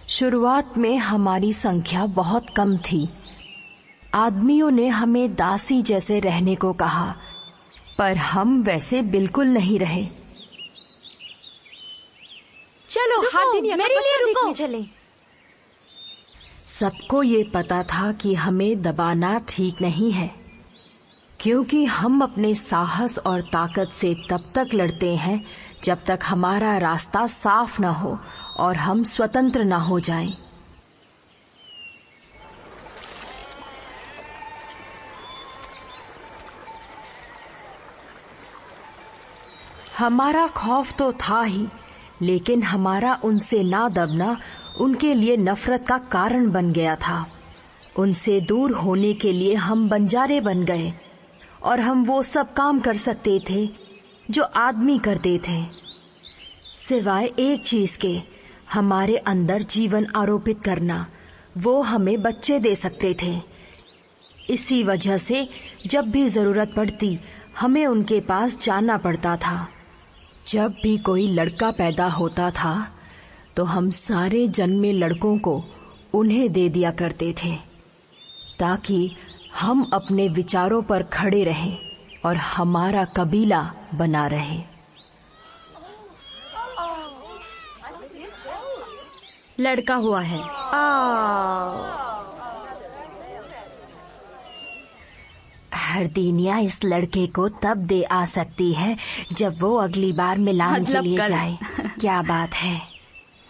शुरुआत में हमारी संख्या बहुत कम थी। आदमियों ने हमें दासी जैसे रहने को कहा, पर हम वैसे बिल्कुल नहीं रहे। चलो हार्दिनिया का बच्चा देखने चले। सबको ये पता था कि हमें दबाना ठीक नहीं है, क्योंकि हम अपने साहस और ताकत से तब तक लड़ते हैं जब तक हमारा रास्ता साफ न हो और हम स्वतंत्र न हो जाएं। हमारा खौफ तो था ही, लेकिन हमारा उनसे ना दबना उनके लिए नफरत का कारण बन गया था। उनसे दूर होने के लिए हम बंजारे बन गए और हम वो सब काम कर सकते थे जो आदमी करते थे, सिवाय एक चीज के, हमारे अंदर जीवन आरोपित करना। वो हमें बच्चे दे सकते थे। इसी वजह से जब भी जरूरत पड़ती हमें उनके पास जाना पड़ता था। जब भी कोई लड़का पैदा होता था तो हम सारे जन्मे लड़कों को उन्हें दे दिया करते थे, ताकि हम अपने विचारों पर खड़े रहें और हमारा कबीला बना रहे। लड़का हुआ है। हरदीनिया इस लड़के को तब दे आ सकती है जब वो अगली बार मिलान के लिए जाए। क्या बात है।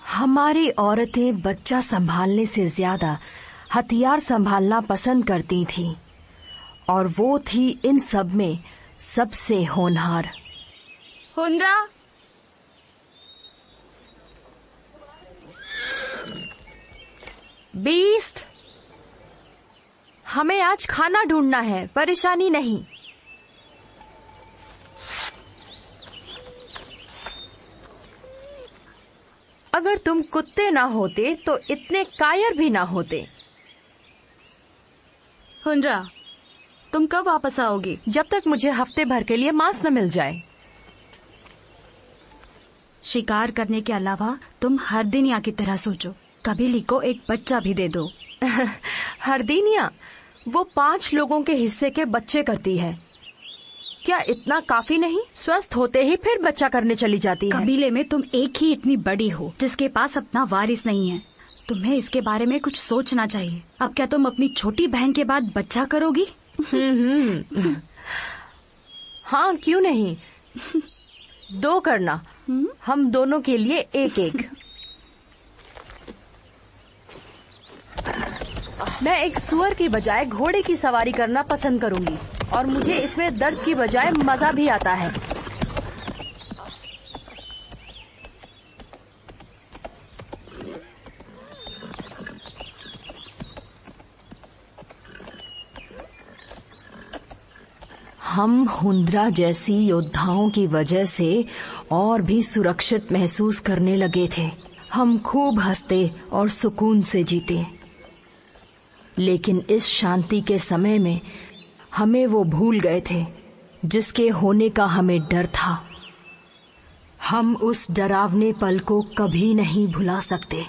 हमारी औरतें बच्चा संभालने से ज्यादा हथियार संभालना पसंद करती थीं, और वो थी इन सब में सबसे होनहार। हुंद्रा, बीस्ट, हमें आज खाना ढूंढना है, परेशानी नहीं। अगर तुम कुत्ते ना होते तो इतने कायर भी ना होते। हुंद्रा, तुम कब वापस आओगी? जब तक मुझे हफ्ते भर के लिए मांस न मिल जाए। शिकार करने के अलावा तुम हरदीनिया की तरह सोचो। कबीले को एक बच्चा भी दे दो। हरदीनिया, वो 5 लोगों के हिस्से के बच्चे करती है। क्या इतना काफी नहीं? स्वस्थ होते ही फिर बच्चा करने चली जाती है। कबीले में तुम एक ही इतनी बड़ी हो जिसके पास अपना वारिस नहीं है। तुम्हें इसके बारे में कुछ सोचना चाहिए। अब क्या तुम अपनी छोटी बहन के बाद बच्चा करोगी? हाँ, क्यों नहीं। 2 करना। हम दोनों के लिए एक एक। मैं एक सुअर की बजाय घोड़े की सवारी करना पसंद करूंगी, और मुझे इसमें दर्द की बजाय मजा भी आता है। हम हुंद्रा जैसी योद्धाओं की वजह से और भी सुरक्षित महसूस करने लगे थे। हम खूब हंसते और सुकून से जीते। लेकिन इस शांति के समय में हमें वो भूल गए थे जिसके होने का हमें डर था। हम उस डरावने पल को कभी नहीं भुला सकते।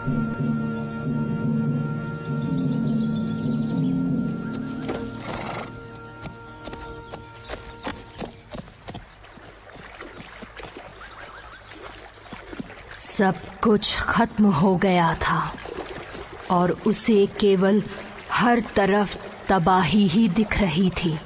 सब कुछ खत्म हो गया था और उसे केवल हर तरफ तबाही ही दिख रही थी।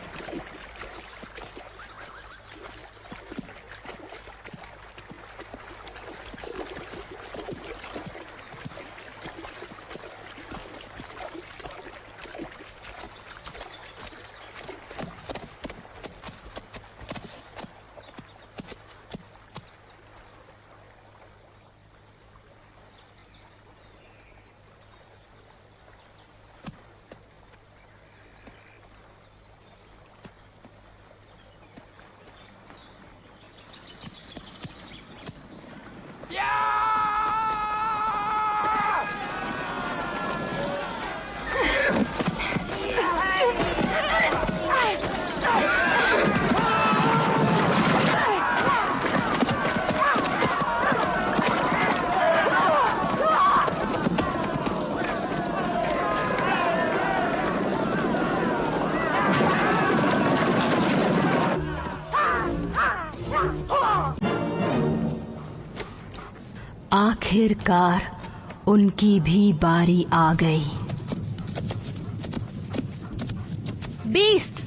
आखिरकार उनकी भी बारी आ गई। बीस्ट!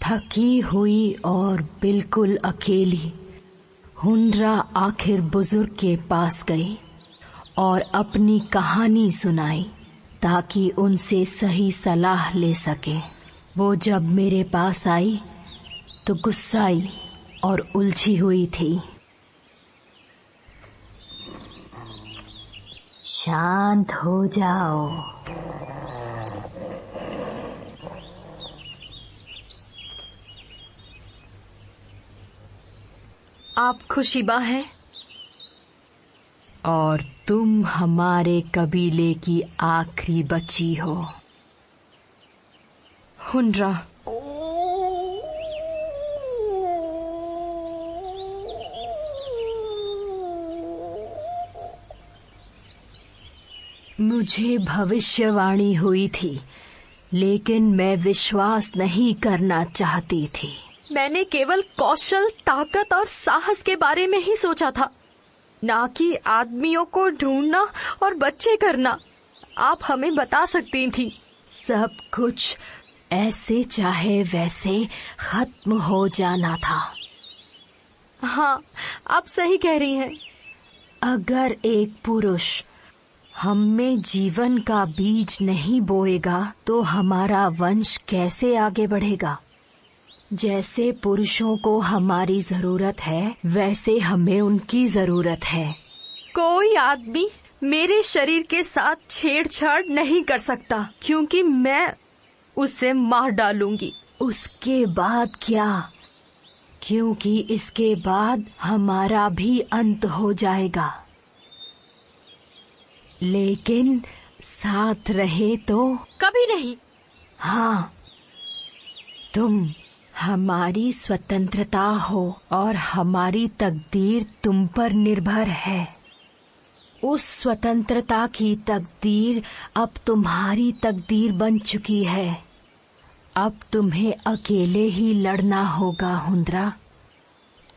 थकी हुई और बिल्कुल अकेली हुंड्रा आखिर बुजुर्ग के पास गई और अपनी कहानी सुनाई ताकि उनसे सही सलाह ले सके। वो जब मेरे पास आई तो गुस्साई और उलझी हुई थी। शांत हो जाओ, आप खुशीबा हैं और तुम हमारे कबीले की आखिरी बच्ची हो। हुंड्रा, मुझे भविष्यवाणी हुई थी, लेकिन मैं विश्वास नहीं करना चाहती थी। मैंने केवल कौशल, ताकत और साहस के बारे में ही सोचा था, ना कि आदमियों को ढूंढना और बच्चे करना। आप हमें बता सकती थी। सब कुछ ऐसे चाहे वैसे खत्म हो जाना था। हाँ, आप सही कह रही हैं। अगर एक पुरुष हम में जीवन का बीज नहीं बोएगा तो हमारा वंश कैसे आगे बढ़ेगा? जैसे पुरुषों को हमारी जरूरत है, वैसे हमें उनकी जरूरत है। कोई आदमी मेरे शरीर के साथ छेड़छाड़ नहीं कर सकता, क्योंकि मैं उसे मार डालूंगी। उसके बाद क्या? क्योंकि इसके बाद हमारा भी अंत हो जाएगा। लेकिन साथ रहे तो? कभी नहीं। हाँ, तुम हमारी स्वतंत्रता हो और हमारी तकदीर तुम पर निर्भर है। उस स्वतंत्रता की तकदीर अब तुम्हारी तकदीर बन चुकी है। अब तुम्हें अकेले ही लड़ना होगा हुंड्रा।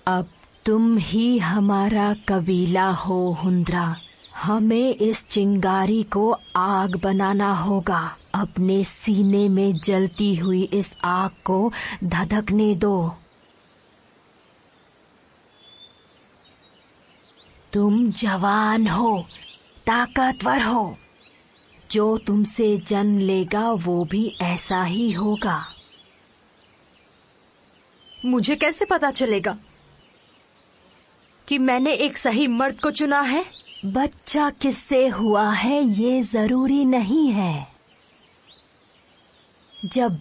अब तुम ही हमारा कबीला हो हुंड्रा। हमें इस चिंगारी को आग बनाना होगा। अपने सीने में जलती हुई इस आग को धधकने दो। तुम जवान हो, ताकतवर हो। जो तुमसे जन्म लेगा वो भी ऐसा ही होगा। मुझे कैसे पता चलेगा कि मैंने एक सही मर्द को चुना है? बच्चा किससे हुआ है ये जरूरी नहीं है। जब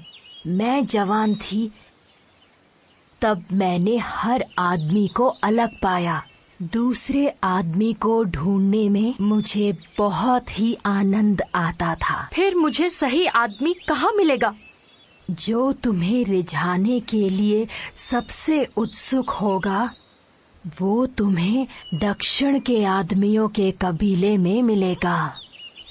मैं जवान थी तब मैंने हर आदमी को अलग पाया। दूसरे आदमी को ढूंढने में मुझे बहुत ही आनंद आता था। फिर मुझे सही आदमी कहाँ मिलेगा? जो तुम्हें रिझाने के लिए सबसे उत्सुक होगा वो तुम्हें दक्षिण के आदमियों के कबीले में मिलेगा।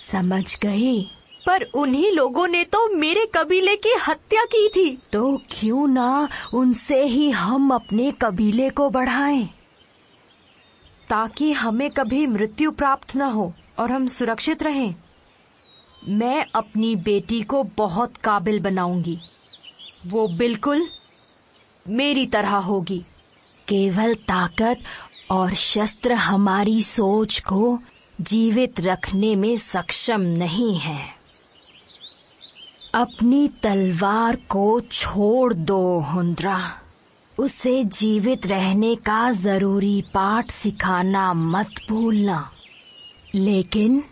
समझ गई? पर उन्हीं लोगों ने तो मेरे कबीले की हत्या की थी। तो क्यों ना उनसे ही हम अपने कबीले को बढ़ाएं, ताकि हमें कभी मृत्यु प्राप्त न हो और हम सुरक्षित रहें। मैं अपनी बेटी को बहुत काबिल बनाऊंगी। वो बिल्कुल मेरी तरह होगी। केवल ताकत और शस्त्र हमारी सोच को जीवित रखने में सक्षम नहीं है। अपनी तलवार को छोड़ दो हुंड्रा। उसे जीवित रहने का जरूरी पाठ सिखाना मत भूलना, लेकिन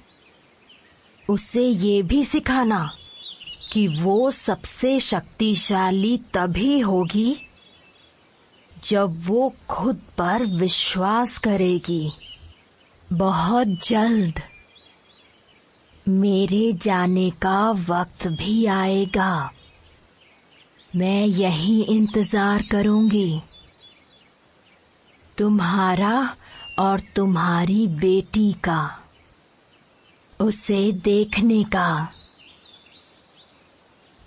उसे ये भी सिखाना कि वो सबसे शक्तिशाली तभी होगी जब वो खुद पर विश्वास करेगी। बहुत जल्द मेरे जाने का वक्त भी आएगा। मैं यहीं इंतजार करूंगी, तुम्हारा और तुम्हारी बेटी का, उसे देखने का।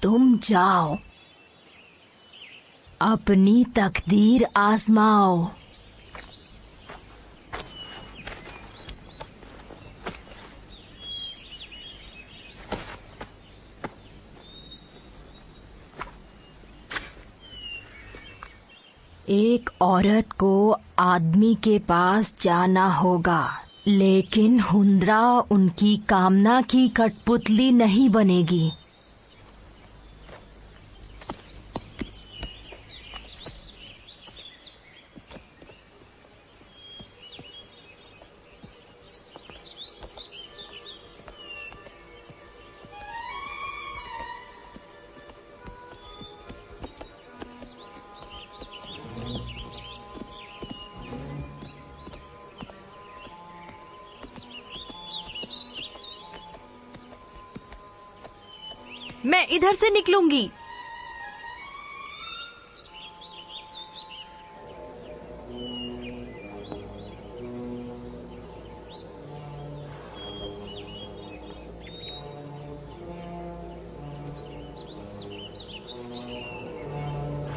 तुम जाओ, अपनी तकदीर आजमाओ। एक औरत को आदमी के पास जाना होगा, लेकिन हुंदरा उनकी कामना की कठपुतली नहीं बनेगी। मैं इधर से निकलूंगी।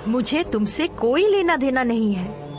मुझे तुमसे कोई लेना देना नहीं है।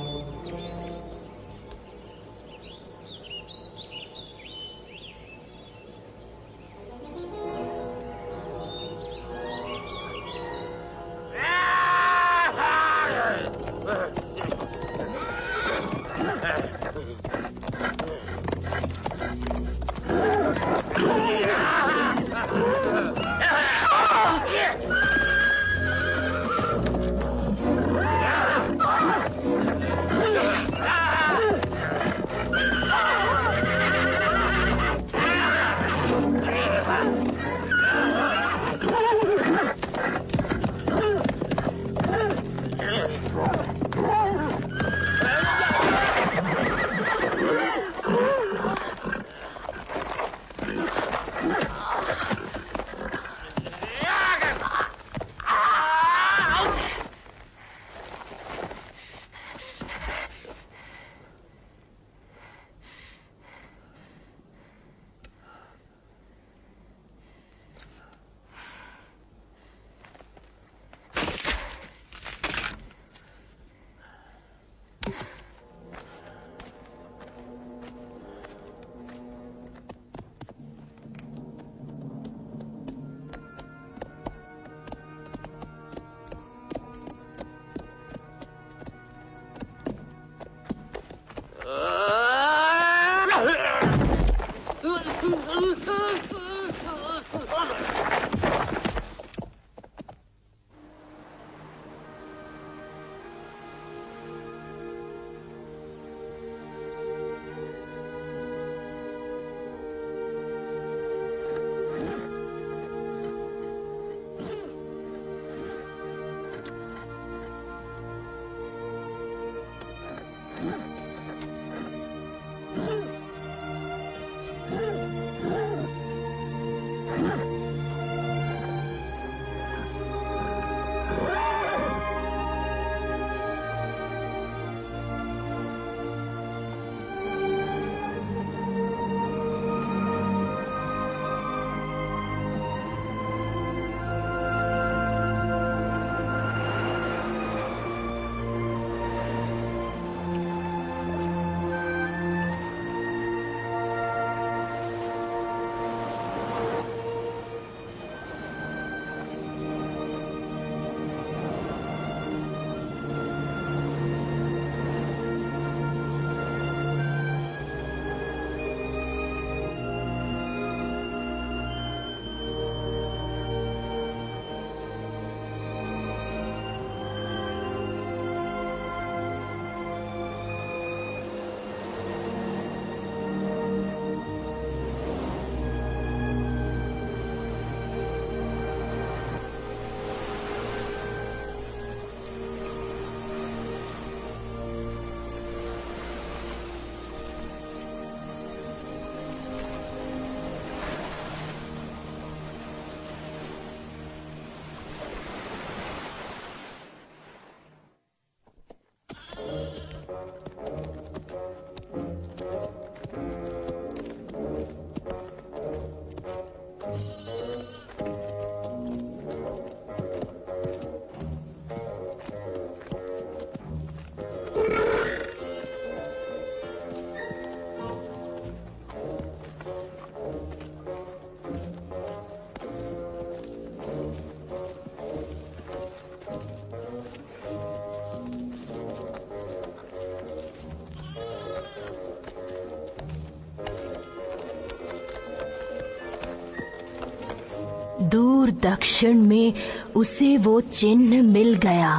दूर दक्षिण में उसे वो चिन्ह मिल गया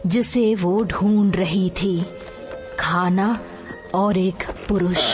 जिसे वो ढूंढ रही थी, खाना और एक पुरुष।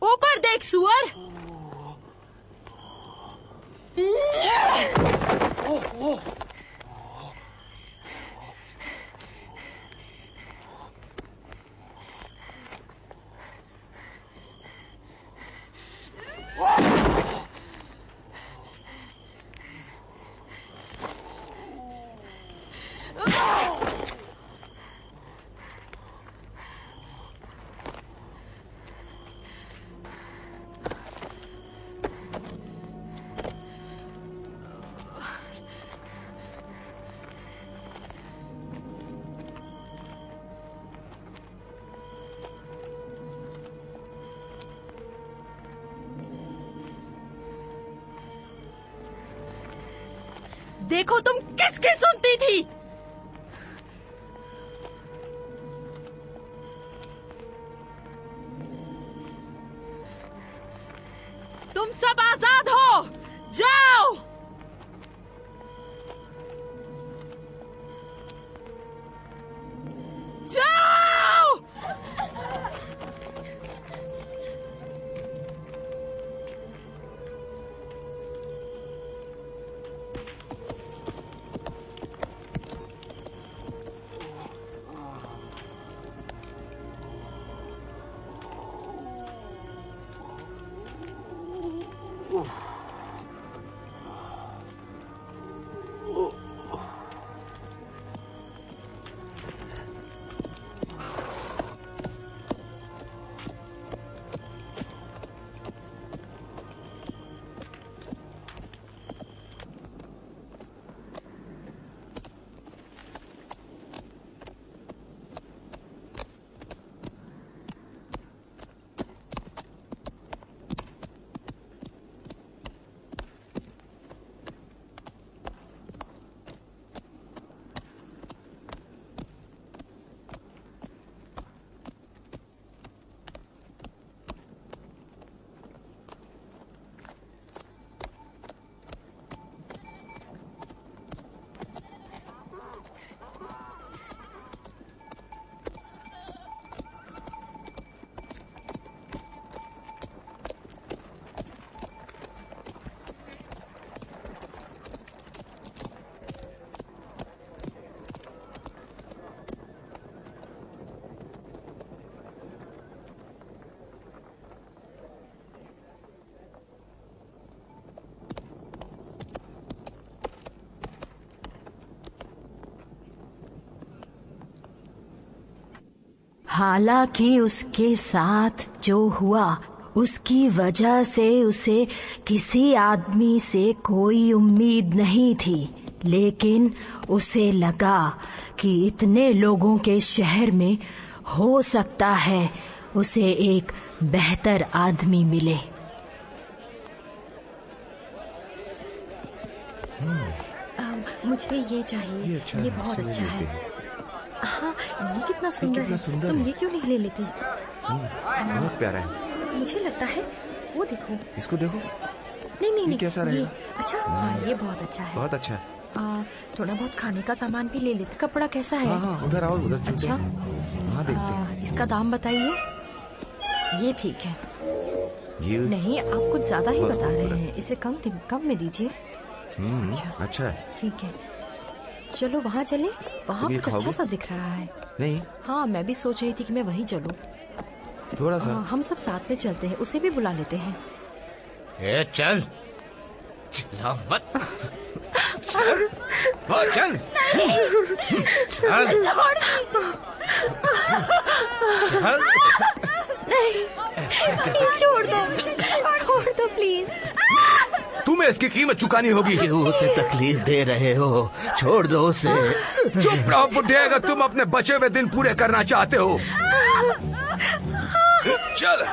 ऊपर देख सुअर। देखो तुम किसकी सुनती थी? तुम सब आजाद हो, जाओ। जाओ। हालांकि उसके साथ जो हुआ उसकी वजह से उसे किसी आदमी से कोई उम्मीद नहीं थी, लेकिन उसे लगा कि इतने लोगों के शहर में हो सकता है उसे एक बेहतर आदमी मिले। मुझे ये चाहिए, ये बहुत अच्छा है। हाँ, ये कितना सुंदर है। तुम ये क्यों नहीं ले लेती? बहुत प्यारा है। मुझे लगता है वो देखो। इसको देखो। नहीं कैसा रहेगा? अच्छा हाँ, ये बहुत अच्छा है। बहुत अच्छा है। थोड़ा बहुत खाने का सामान भी ले लेते। कपड़ा कैसा है? हाँ, उधर आओ, उधर चलते अच्छा हैं। हाँ देखते। इसका दाम बताइए। ये ठीक है। ये नहीं, आप कुछ ज्यादा ही बता रहे हैं। इसे कम में दीजिए। अच्छा है। ठीक है, चलो वहाँ चले। वहाँ ये कुछ अच्छा खाओगे? सा दिख रहा है। नहीं, हाँ, मैं भी सोच रही थी कि मैं वहीं चलूं। थोड़ा सा। हम सब साथ में चलते हैं। उसे भी बुला लेते हैं। ए, चल चिल्ला मत। चल चल चल चल। प्लीज छोड़ दो प्लीज। तुम्हें इसकी कीमत चुकानी होगी। क्यों उसे तकलीफ दे रहे हो? छोड़ दो उसे। चुप रहो बुढ़े, अगर तुम अपने बचे हुए दिन पूरे करना चाहते हो। चल।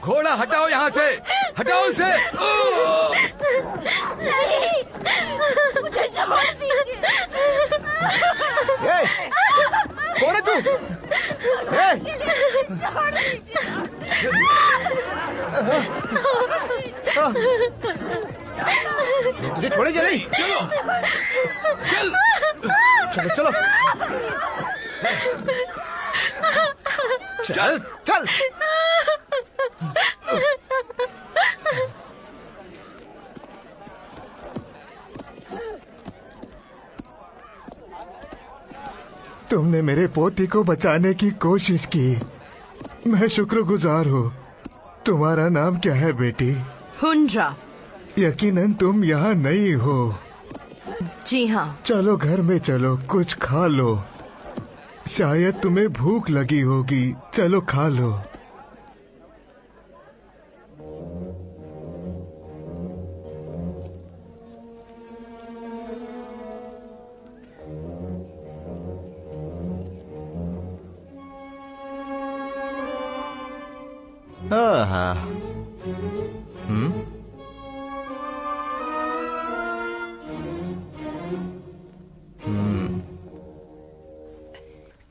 घोड़ा हटाओ यहाँ से। हटाओ उसे। नहीं, मुझे छोड़ दीजिए। कौन है तू? तुझे छोड़ेंगे नहीं। चलो चल चलो चल चल। तुमने मेरे पोती को बचाने की कोशिश की। मैं शुक्रगुजार हूँ। तुम्हारा नाम क्या है बेटी? हुंड्रा। यकीनन तुम यहाँ नहीं हो। जी हाँ। चलो घर में चलो, कुछ खा लो। शायद तुम्हें भूख लगी होगी। चलो खा लो। हाँ।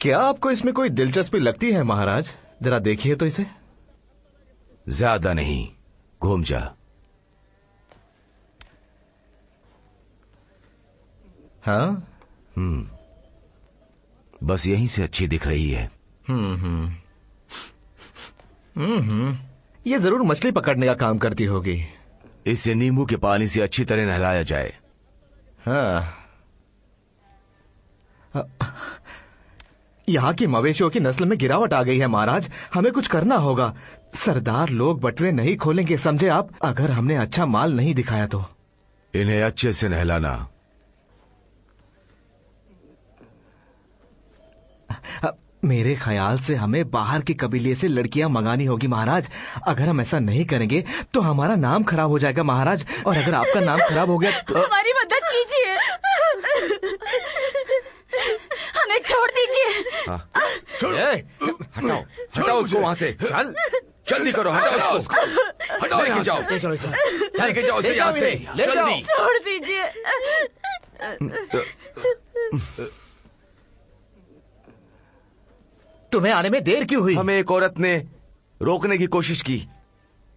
क्या आपको इसमें कोई दिलचस्पी लगती है महाराज? जरा देखिए तो इसे। ज्यादा नहीं, घूम जा। हाँ। बस यहीं से अच्छी दिख रही है। ये जरूर मछली पकड़ने का काम करती होगी। इसे नींबू के पानी से अच्छी तरह नहलाया जाए। हाँ। यहाँ की मवेशियों की नस्ल में गिरावट आ गई है महाराज। हमें कुछ करना होगा। सरदार लोग बटुए नहीं खोलेंगे, समझे आप? अगर हमने अच्छा माल नहीं दिखाया तो। इन्हें अच्छे से नहलाना। मेरे ख्याल से हमें बाहर के कबीले से लड़कियां मंगानी होगी महाराज। अगर हम ऐसा नहीं करेंगे तो हमारा नाम खराब हो जाएगा महाराज। और अगर आपका नाम खराब हो गया तो हमारी मदद कीजिए। हमें छोड़ दीजिए। हटाओ उसको वहां से। चल जल्दी करो, हटाओ उसको। हटाओ, लेके जाओ। लेके जाओ उसे यहाँ से। जल्दी छोड़ दीजिए। तुम्हें आने में देर क्यों हुई? हमें एक औरत ने रोकने की कोशिश की।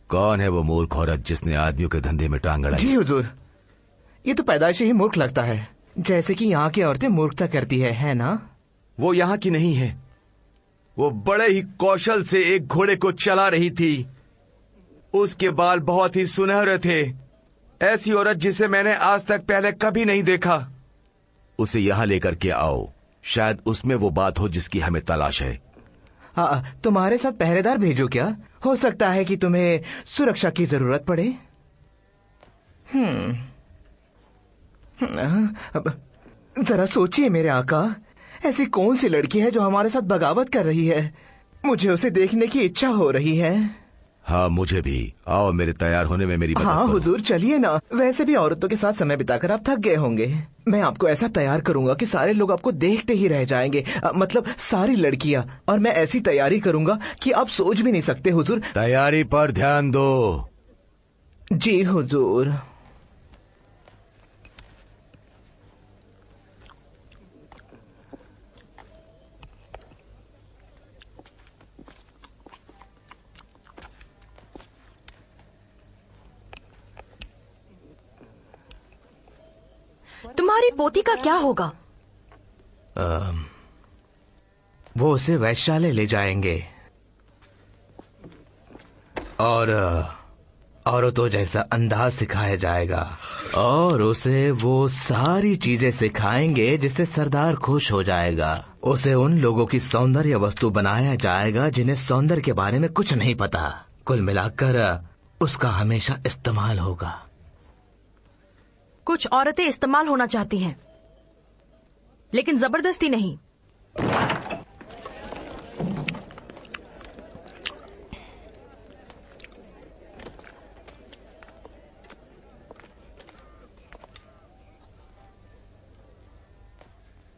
कौन है वो मूर्ख औरत जिसने आदमियों के धंधे में टांग अड़ाई? जी हुजूर, ये तो पैदाइशी ही मूर्ख लगता है, जैसे कि यहाँ की औरतें मूर्खता करती है ना? वो यहाँ की नहीं है। वो बड़े ही कौशल से एक घोड़े को चला रही थी। उसके बाल बहुत ही सुनहरे थे। ऐसी औरत जिसे मैंने आज तक पहले कभी नहीं देखा। उसे यहाँ लेकर के आओ। शायद उसमें वो बात हो जिसकी हमें तलाश है। तुम्हारे साथ पहरेदार भेजो क्या? हो सकता है कि तुम्हें सुरक्षा की जरूरत पड़े। जरा सोचिए मेरे आका, ऐसी कौन सी लड़की है जो हमारे साथ बगावत कर रही है? मुझे उसे देखने की इच्छा हो रही है। हाँ, मुझे भी। आओ, मेरे तैयार होने में मेरी मदद हाँ करो। हुजूर, चलिए ना। वैसे भी औरतों के साथ समय बिताकर आप थक गए होंगे। मैं आपको ऐसा तैयार करूंगा कि सारे लोग आपको देखते ही रह जाएंगे। मतलब सारी लड़कियां। और मैं ऐसी तैयारी करूंगा कि आप सोच भी नहीं सकते हुजूर। तैयारी पर ध्यान दो। जी हुजूर। तुम्हारी पोती का क्या होगा? वो उसे वैश्यालय ले जाएंगे और औरतों जैसा अंदाज सिखाया जाएगा और उसे वो सारी चीजें सिखाएंगे जिससे सरदार खुश हो जाएगा। उसे उन लोगों की सौंदर्य वस्तु बनाया जाएगा जिन्हें सौंदर्य के बारे में कुछ नहीं पता। कुल मिलाकर उसका हमेशा इस्तेमाल होगा। कुछ औरतें इस्तेमाल होना चाहती हैं, लेकिन जबरदस्ती नहीं।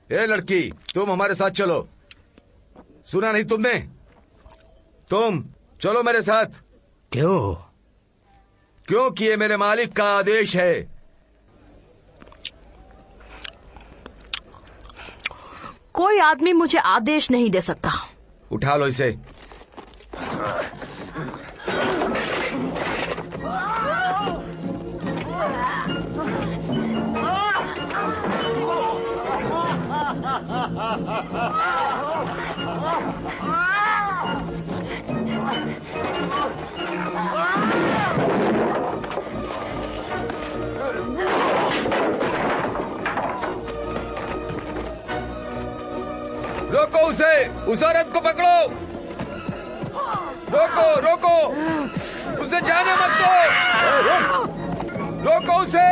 ए लड़की, तुम हमारे साथ चलो। सुना नहीं तुमने? तुम चलो मेरे साथ। क्यों? क्योंकि ये मेरे मालिक का आदेश है। कोई आदमी मुझे आदेश नहीं दे सकता। उठा लो इसे। रोको उसे, उस औरत को पकड़ो। रोको रोको, उसे जाने मत दो। रोको उसे।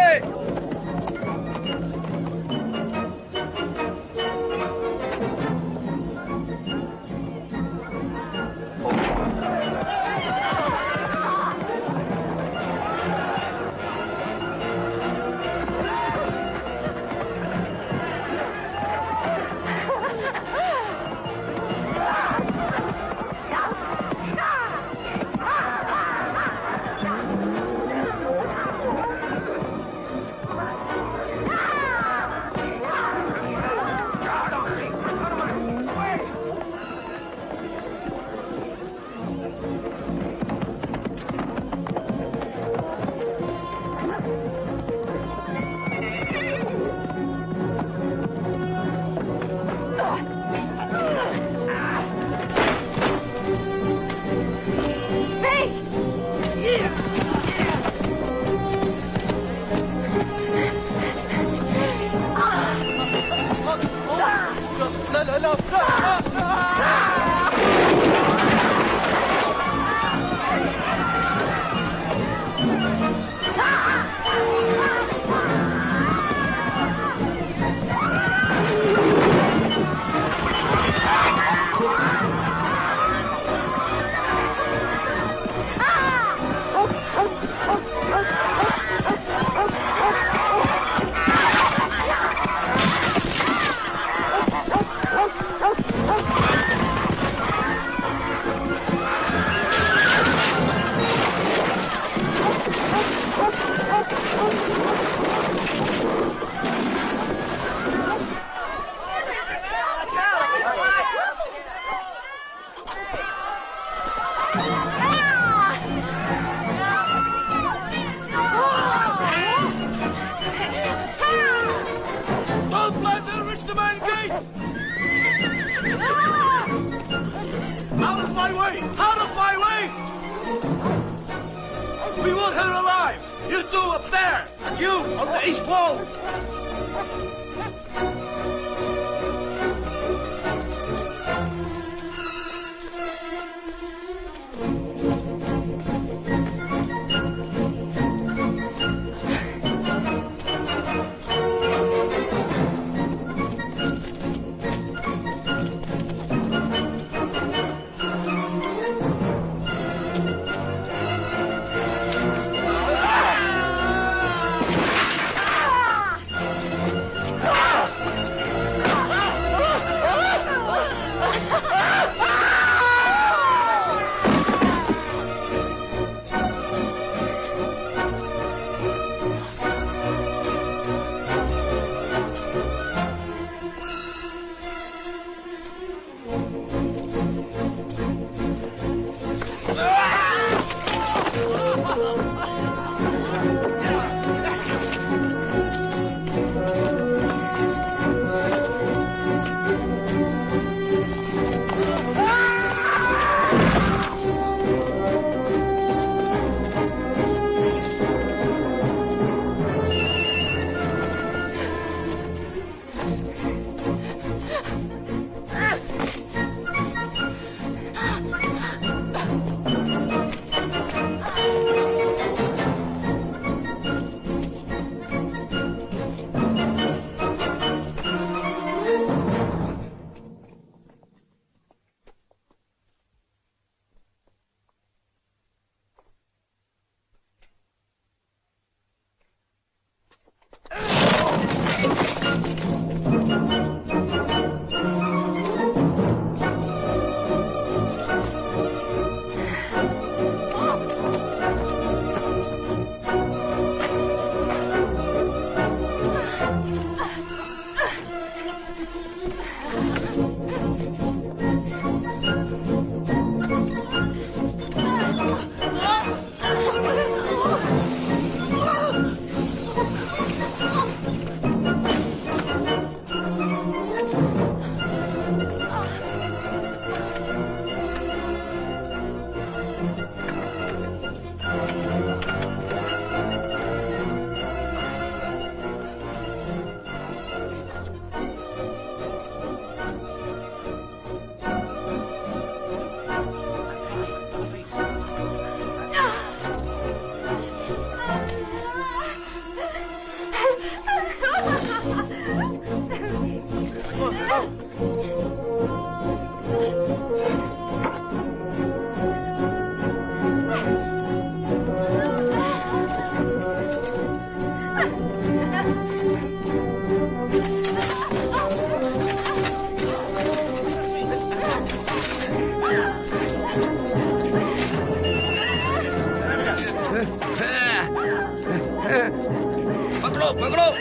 पकड़ो।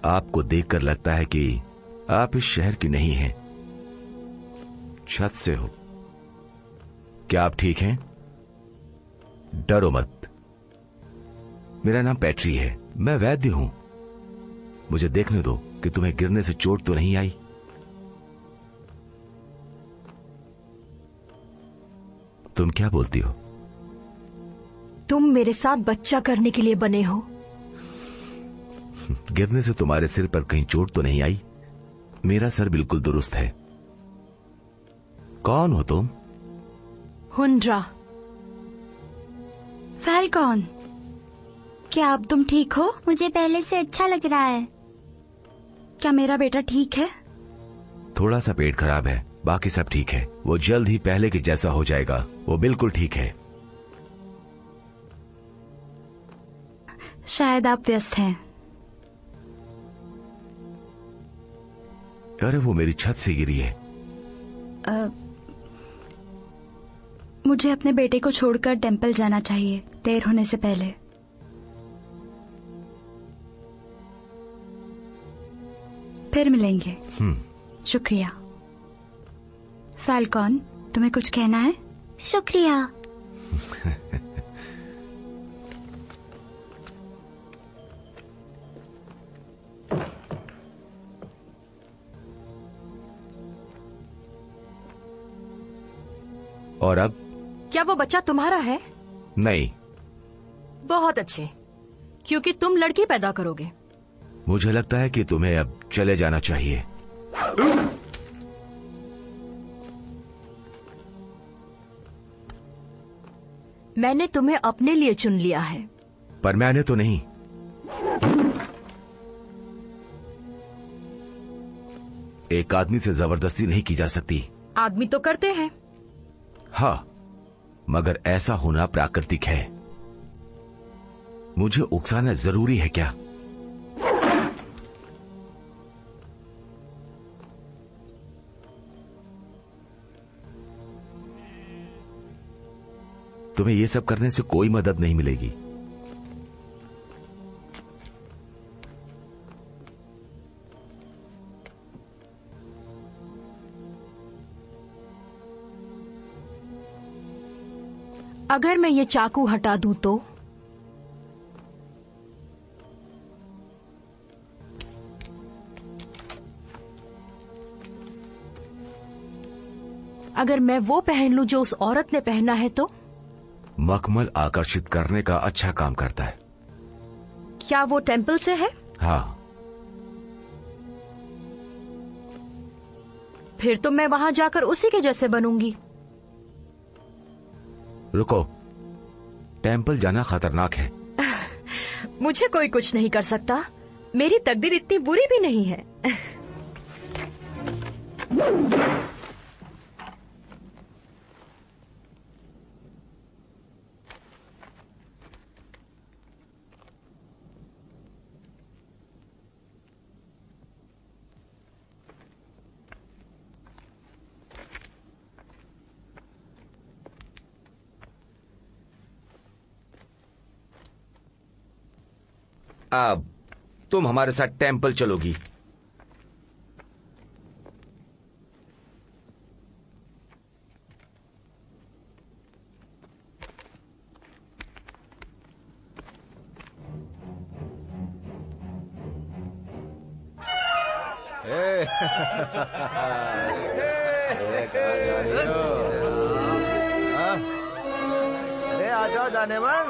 आपको देखकर लगता है कि आप इस शहर की नहीं हैं, छत से हो। क्या आप ठीक हैं? डरो मत। मेरा नाम पैट्री है, मैं वैद्य हूं। मुझे देखने दो कि तुम्हें गिरने से चोट तो नहीं आई। तुम क्या बोलती हो? तुम मेरे साथ बच्चा करने के लिए बने हो। गिरने से तुम्हारे सिर पर कहीं चोट तो नहीं आई? मेरा सर बिल्कुल दुरुस्त है। कौन हो तुम? हुंड्रा। फैल्कॉन, क्या अब तुम ठीक हो? मुझे पहले से अच्छा लग रहा है। क्या मेरा बेटा ठीक है? थोड़ा सा पेट खराब है, बाकी सब ठीक है। वो जल्द ही पहले के जैसा हो जाएगा। वो बिल्कुल ठीक है। शायद आप व्यस्त हैं। अरे वो मेरी छत से गिरी है। मुझे अपने बेटे को छोड़कर टेंपल जाना चाहिए, देर होने से पहले। फिर मिलेंगे। शुक्रिया। फैल्कॉन, तुम्हें कुछ कहना है? शुक्रिया। और अब? क्या वो बच्चा तुम्हारा है? नहीं। बहुत अच्छे, क्योंकि तुम लड़की पैदा करोगे। मुझे लगता है कि तुम्हें अब चले जाना चाहिए। मैंने तुम्हें अपने लिए चुन लिया है। पर मैंने तो नहीं। एक आदमी से जबरदस्ती नहीं की जा सकती। आदमी तो करते हैं। हाँ, मगर ऐसा होना प्राकृतिक है। मुझे उकसाना जरूरी है क्या? तुम्हें ये सब करने से कोई मदद नहीं मिलेगी। अगर मैं ये चाकू हटा दूं तो? अगर मैं वो पहन लूं जो उस औरत ने पहना है तो? मखमल आकर्षित करने का अच्छा काम करता है। क्या वो टेंपल से है? हाँ। फिर तो मैं वहां जाकर उसी के जैसे बनूंगी। रुको, टेंपल जाना खतरनाक है। मुझे कोई कुछ नहीं कर सकता। मेरी तकदीर इतनी बुरी भी नहीं है। अब तुम हमारे साथ टेंपल चलोगी। अरे आ जाओ जाने मन।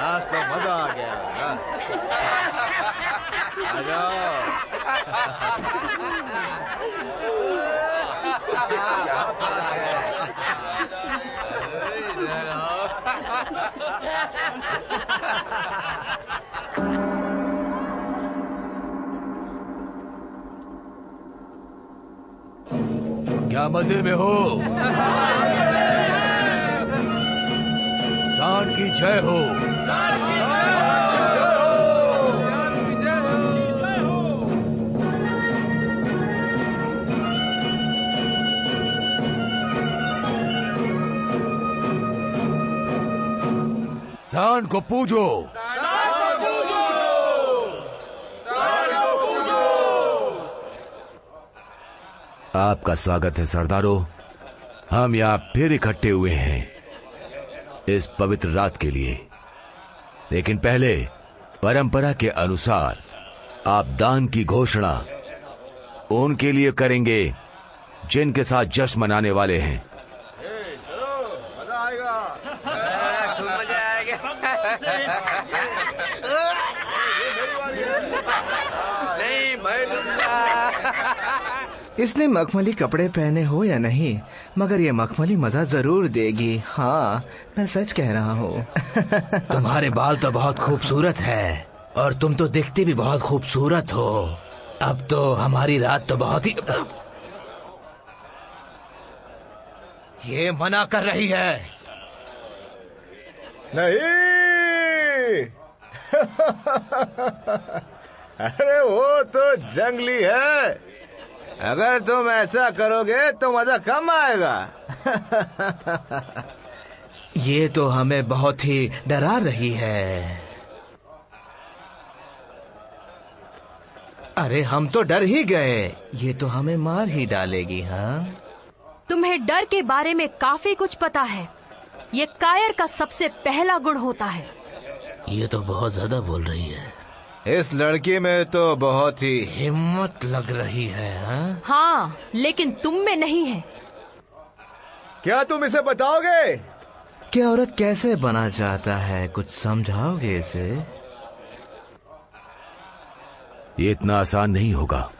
आज तो मजा आ गया। आ जाओ। क्या मजे में हो? सांड की जय हो। सांड को पूजो। आपका स्वागत है सरदारों। हम यहाँ फिर इकट्ठे हुए हैं इस पवित्र रात के लिए। लेकिन पहले परंपरा के अनुसार आप दान की घोषणा उनके लिए करेंगे जिनके साथ जश्न मनाने वाले हैं। चलो मजा आएगा। खूब मजा आएगा। नहीं मैं दूंगा। इसने मखमली कपड़े पहने हो या नहीं, मगर ये मखमली मजा जरूर देगी। हाँ, मैं सच कह रहा हूँ। तुम्हारे बाल तो बहुत खूबसूरत है और तुम तो दिखती भी बहुत खूबसूरत हो। अब तो हमारी रात तो बहुत ही। ये मना कर रही है। नहीं। अरे वो तो जंगली है। अगर तुम ऐसा करोगे तो मजा कम आएगा। ये तो हमें बहुत ही डरा रही है। अरे हम तो डर ही गए, ये तो हमें मार ही डालेगी। हाँ, तुम्हें डर के बारे में काफी कुछ पता है। ये कायर का सबसे पहला गुण होता है। ये तो बहुत ज्यादा बोल रही है। इस लड़की में तो बहुत ही हिम्मत लग रही है। हाँ, लेकिन तुम में नहीं है। क्या तुम इसे बताओगे? कि औरत कैसे बना चाहता है, कुछ समझाओगे इसे? ये इतना आसान नहीं होगा।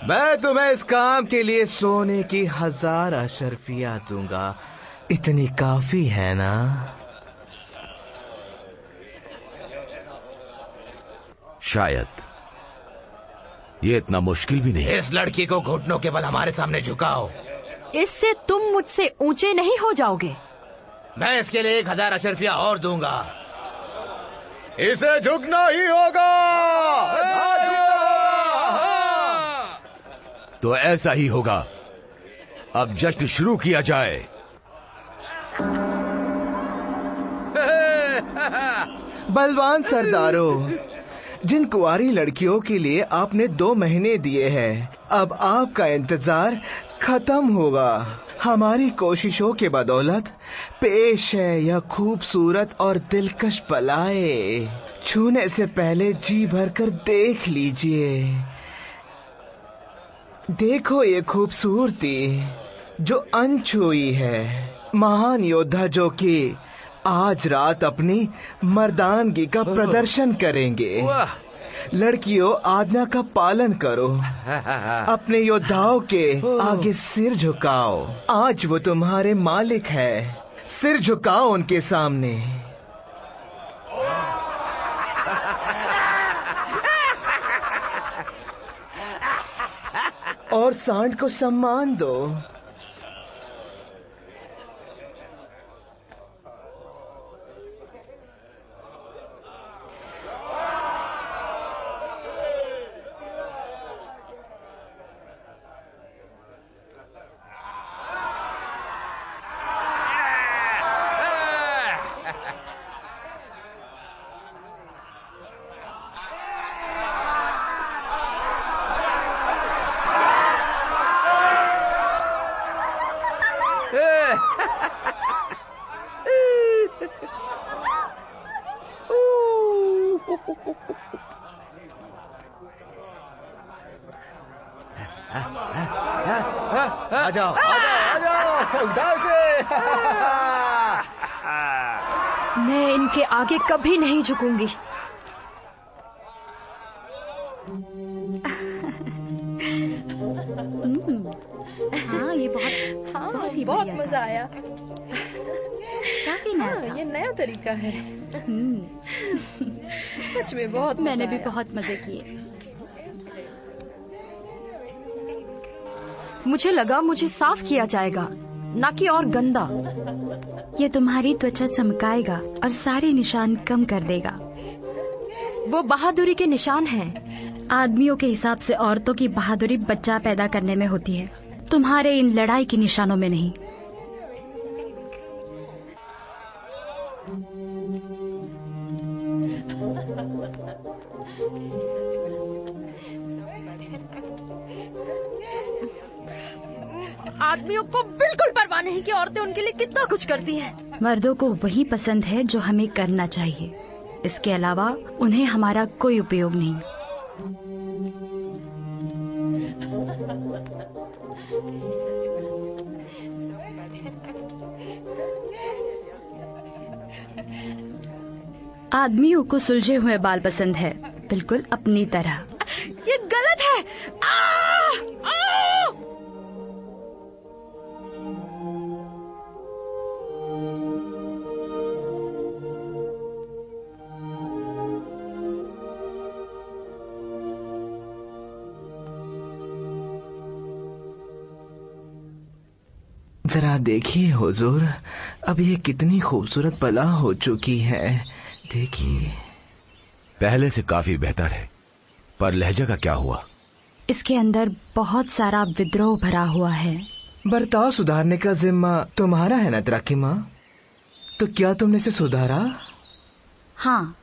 मैं तुम्हें इस काम के लिए सोने की 1000 अशर्फियां दूंगा। इतनी काफी है ना? शायद ये इतना मुश्किल भी नहीं। इस लड़की को घुटनों के बल हमारे सामने झुकाओ। इससे तुम मुझसे ऊंचे नहीं हो जाओगे। मैं इसके लिए 1000 अशर्फिया और दूंगा। इसे झुकना ही होगा। तो ऐसा ही होगा। अब जश्न शुरू किया जाए। बलवान सरदारों, जिन कुंवारी लड़कियों के लिए आपने 2 महीने दिए हैं, अब आपका इंतजार खत्म होगा। हमारी कोशिशों के बदौलत पेश है यह खूबसूरत और दिलकश बलाए। छूने से पहले जी भरकर देख लीजिए। देखो ये खूबसूरती जो अनछुई है। महान योद्धा जो कि आज रात अपनी मर्दानगी का प्रदर्शन करेंगे। लड़कियों, आज्ञा का पालन करो। अपने योद्धाओं के आगे सिर झुकाओ। आज वो तुम्हारे मालिक है। सिर झुकाओ उनके सामने। और सांड को सम्मान दो। आ जाओ, उधर से। मैं इनके आगे कभी नहीं झुकूंगी। हाँ, ये बहुत मजा आया। काफी नया ये नया तरीका है। सच में बहुत मैंने भी बहुत मजे किए। मुझे लगा मुझे साफ किया जाएगा, ना कि और गंदा। ये तुम्हारी त्वचा चमकाएगा और सारे निशान कम कर देगा। वो बहादुरी के निशान हैं। आदमियों के हिसाब से औरतों की बहादुरी बच्चा पैदा करने में होती है, तुम्हारे इन लड़ाई के निशानों में नहीं। आदमियों को बिल्कुल परवाह नहीं कि औरतें उनके लिए कितना कुछ करती हैं। मर्दों को वही पसंद है जो हमें करना चाहिए। इसके अलावा उन्हें हमारा कोई उपयोग नहीं। आदमियों को सुलझे हुए बाल पसंद है, बिल्कुल अपनी तरह। ये गलत है। जरा देखिए हुजूर, अब ये कितनी खूबसूरत बला हो चुकी है। देखिए। पहले से काफी बेहतर है, पर लहजा का क्या हुआ? इसके अंदर बहुत सारा विद्रोह भरा हुआ है। बर्ताव सुधारने का जिम्मा तुम्हारा है ना त्राकिमा? तो क्या तुमने इसे सुधारा? हाँ।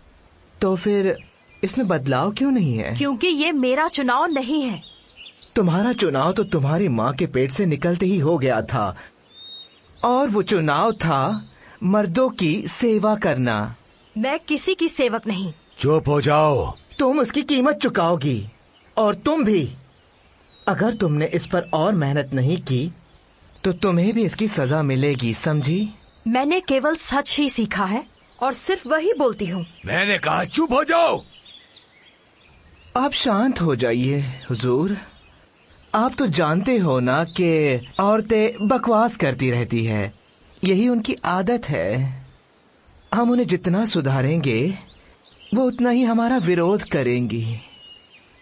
तो फिर इसमें बदलाव क्यों नहीं है? क्योंकि ये मेरा चुनाव नहीं है। तुम्हारा चुनाव तो तुम्हारी माँ के पेट से निकलते ही हो गया था, और वो चुनाव था मर्दों की सेवा करना। मैं किसी की सेवक नहीं। चुप हो जाओ। तुम उसकी कीमत चुकाओगी, और तुम भी। अगर तुमने इस पर और मेहनत नहीं की तो तुम्हें भी इसकी सजा मिलेगी, समझी? मैंने केवल सच ही सीखा है और सिर्फ वही बोलती हूँ। मैंने कहा चुप हो जाओ। आप शांत हो जाइए हुजूर। आप तो जानते हो ना कि औरतें बकवास करती रहती है, यही उनकी आदत है। हम उन्हें जितना सुधारेंगे वो उतना ही हमारा विरोध करेंगी।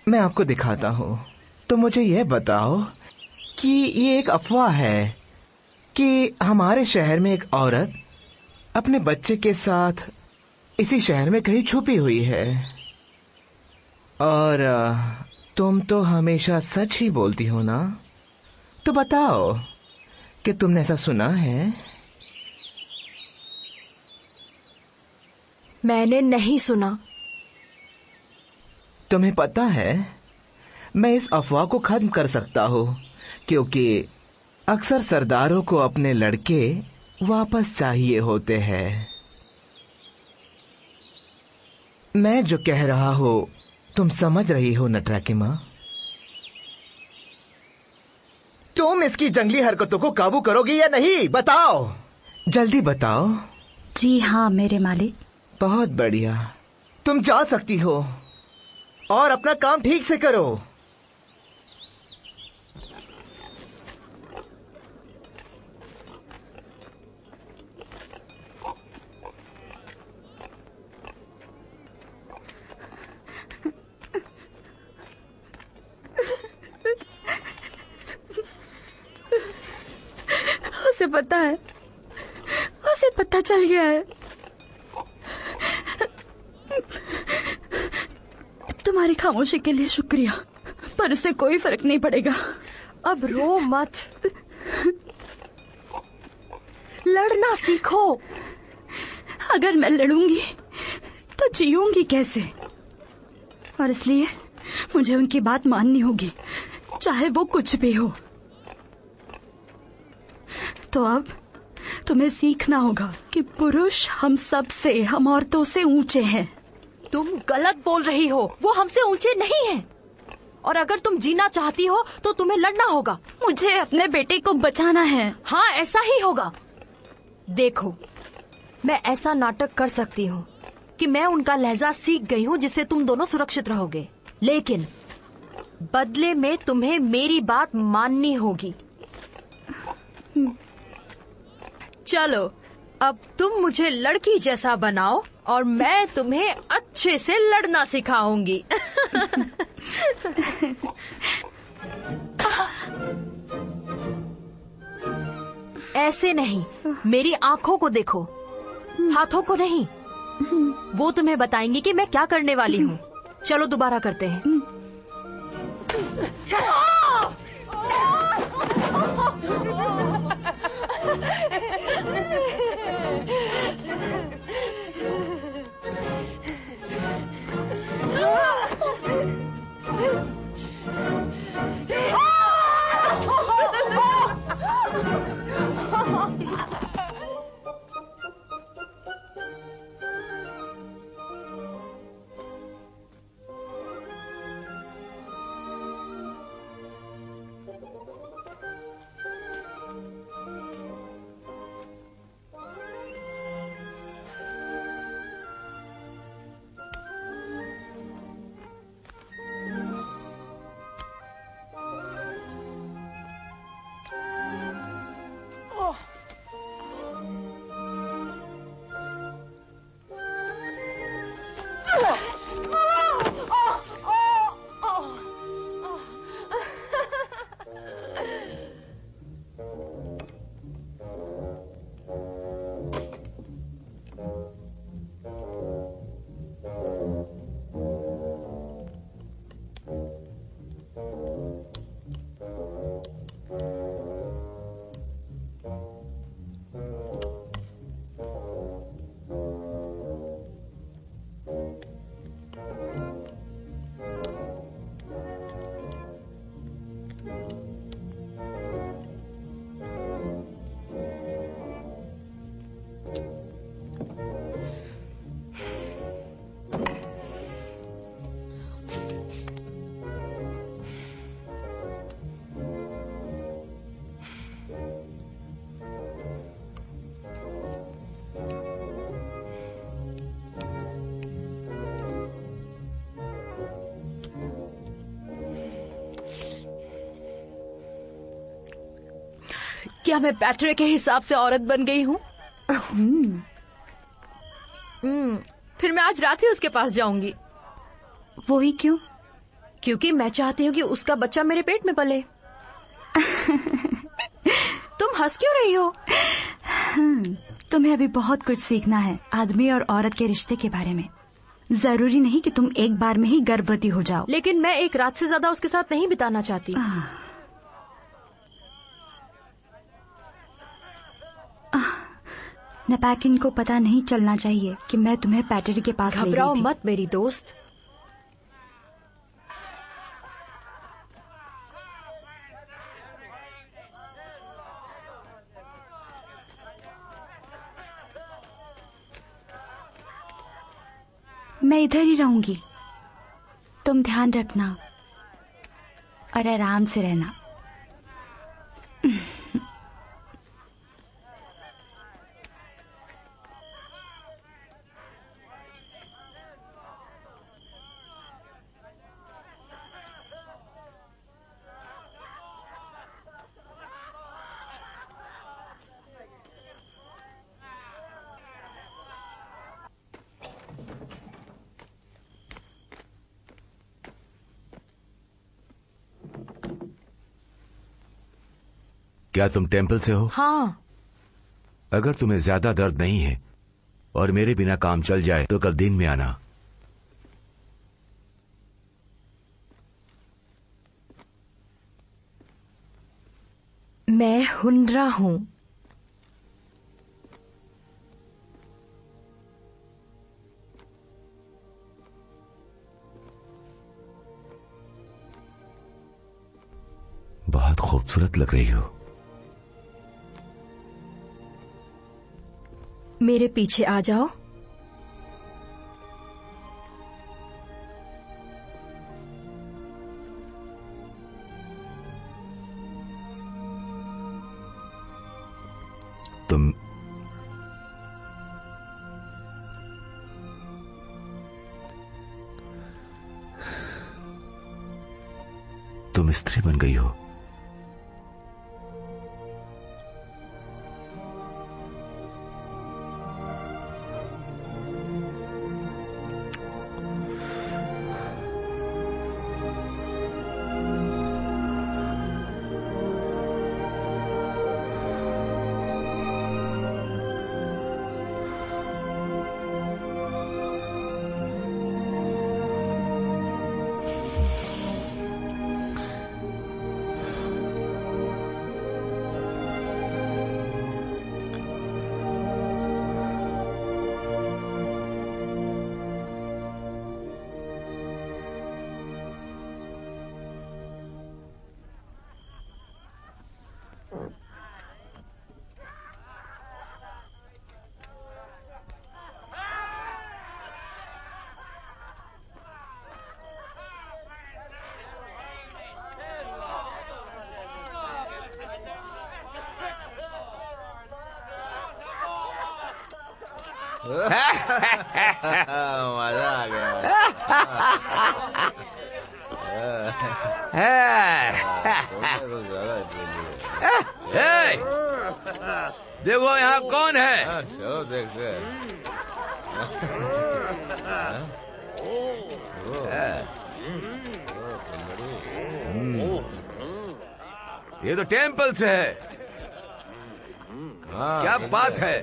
मैं आपको दिखाता हूँ। तो मुझे यह बताओ कि ये एक अफवाह है कि हमारे शहर में एक औरत अपने बच्चे के साथ इसी शहर में कहीं छुपी हुई है, और तुम तो हमेशा सच ही बोलती हो ना? तो बताओ कि तुमने ऐसा सुना है? मैंने नहीं सुना। तुम्हें पता है, मैं इस अफवाह को खत्म कर सकता हूँ, क्योंकि अक्सर सरदारों को अपने लड़के वापस चाहिए होते हैं। मैं जो कह रहा हूँ तुम समझ रही हो नटराकी माँ? तुम इसकी जंगली हरकतों को काबू करोगी या नहीं? बताओ, जल्दी बताओ। जी हाँ मेरे मालिक। बहुत बढ़िया, तुम जा सकती हो और अपना काम ठीक से करो। उसे पता है, उसे पता चल गया है। तुम्हारी खामोशी के लिए शुक्रिया, पर उससे कोई फर्क नहीं पड़ेगा। अब रो मत, लड़ना सीखो। अगर मैं लड़ूंगी तो जीऊंगी कैसे? और इसलिए मुझे उनकी बात माननी होगी, चाहे वो कुछ भी हो। तो अब तुम्हें सीखना होगा कि पुरुष हम सब से, हम औरतों से ऊंचे हैं। तुम गलत बोल रही हो, वो हमसे ऊंचे नहीं हैं। और अगर तुम जीना चाहती हो तो तुम्हें लड़ना होगा। मुझे अपने बेटे को बचाना है। हाँ, ऐसा ही होगा। देखो, मैं ऐसा नाटक कर सकती हूँ कि मैं उनका लहजा सीख गई हूँ जिससे तुम दोनों सुरक्षित रहोगे, लेकिन बदले में तुम्हें मेरी बात माननी होगी। चलो, अब तुम मुझे लड़की जैसा बनाओ और मैं तुम्हें अच्छे से लड़ना सिखाऊंगी। ऐसे नहीं, मेरी आंखों को देखो, हाथों को नहीं। वो तुम्हें बताएंगी कि मैं क्या करने वाली हूँ। चलो दोबारा करते हैं। क्या मैं पैट्रे के हिसाब से औरत बन गई हूँ? फिर मैं आज रात ही उसके पास जाऊंगी। वो ही क्यों? क्योंकि मैं चाहती हूँ कि उसका बच्चा मेरे पेट में पले। तुम हंस क्यों रही हो? तुम्हें अभी बहुत कुछ सीखना है आदमी और औरत के रिश्ते के बारे में। जरूरी नहीं कि तुम एक बार में ही गर्भवती हो जाओ। लेकिन मैं एक रात से ज्यादा उसके साथ नहीं बिताना चाहती। नपैकिन को पता नहीं चलना चाहिए कि मैं तुम्हें पैटरी के पास ले गई थी। घबराओ मत मेरी दोस्त। मैं इधर ही रहूंगी। तुम ध्यान रखना और आराम से रहना। क्या तुम टेम्पल से हो? हाँ। अगर तुम्हें ज्यादा दर्द नहीं है और मेरे बिना काम चल जाए तो कल दिन में आना। मैं हुंड्रा हूं। बहुत खूबसूरत लग रही हो। मेरे पीछे आ जाओ। तुम स्त्री बन गई हो। मजा आ गया। देखो यहाँ कौन है? चलो देखते हैं। ये तो टेम्पल से है। क्या बात है।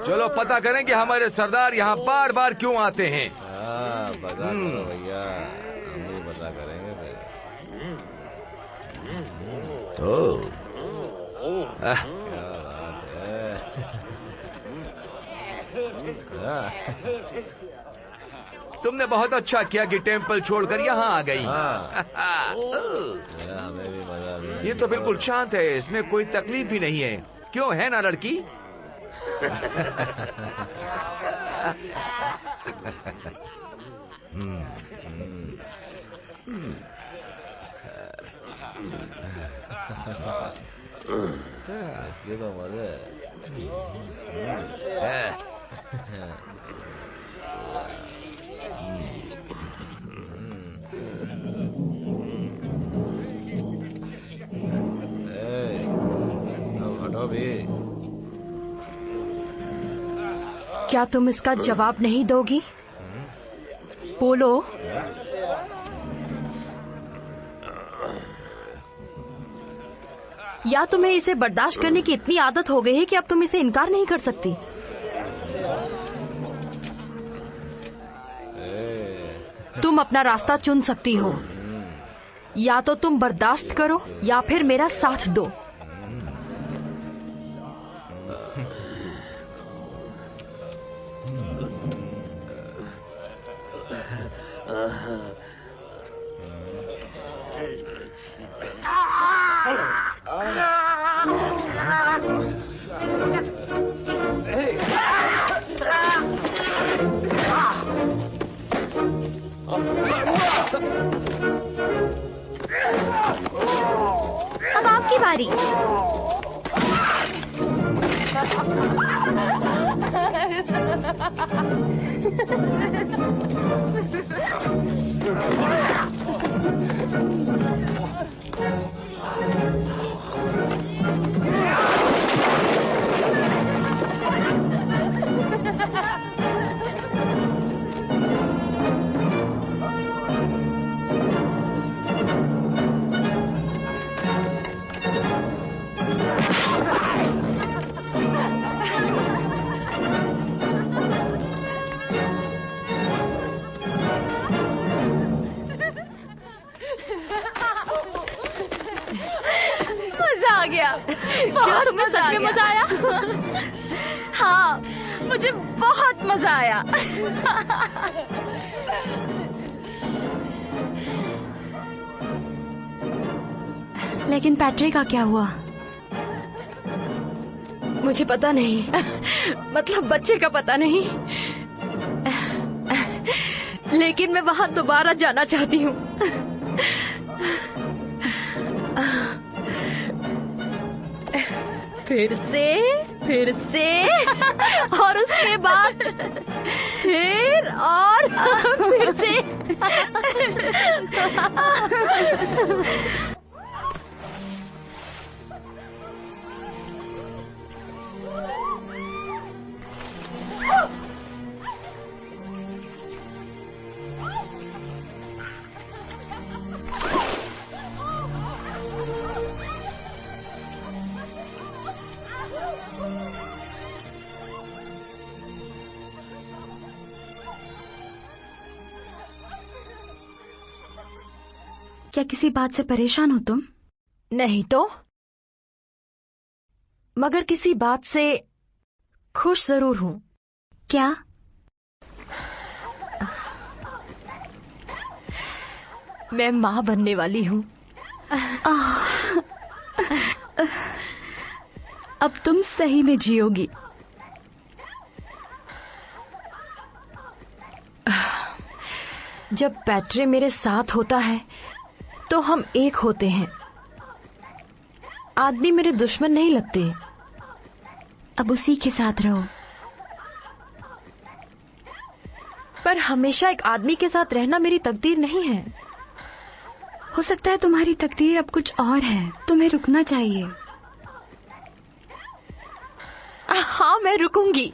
चलो पता करें कि हमारे सरदार यहाँ बार बार क्यों आते हैं। पता करो भैया, हम भी पता करेंगे फिर। क्या बात है। तुमने बहुत अच्छा किया कि टेम्पल छोड़कर यहाँ आ गई। हमें भी मजा भी। ये तो बिल्कुल शांत है, इसमें कोई तकलीफ भी नहीं है। क्यों है ना लड़की? इसके तो मजे। हटो भी। क्या तुम इसका जवाब नहीं दोगी? बोलो। या तुम्हें इसे बर्दाश्त करने की इतनी आदत हो गई है कि अब तुम इसे इनकार नहीं कर सकती? तुम अपना रास्ता चुन सकती हो। या तो तुम बर्दाश्त करो या फिर मेरा साथ दो। बारी। मजा आ गया। क्या तुम्हें सच में मजा आया? हाँ, मुझे बहुत मजा आया। लेकिन पैट्रिक का क्या हुआ? मुझे पता नहीं। मतलब बच्चे का पता नहीं। लेकिन मैं वहां दोबारा जाना चाहती हूँ। फिर से और उसके बाद फिर और फिर से। क्या किसी बात से परेशान हो तुम? नहीं तो, मगर किसी बात से खुश जरूर हूं। क्या? मैं मां बनने वाली हूं। अब तुम सही में जियोगी। जब पैट्रे मेरे साथ होता है तो हम एक होते हैं। आदमी मेरे दुश्मन नहीं लगते। अब उसी के साथ रहो। पर हमेशा एक आदमी के साथ रहना मेरी तकदीर नहीं है। हो सकता है तुम्हारी तकदीर अब कुछ और है। तुम्हें रुकना चाहिए। हाँ, मैं रुकूंगी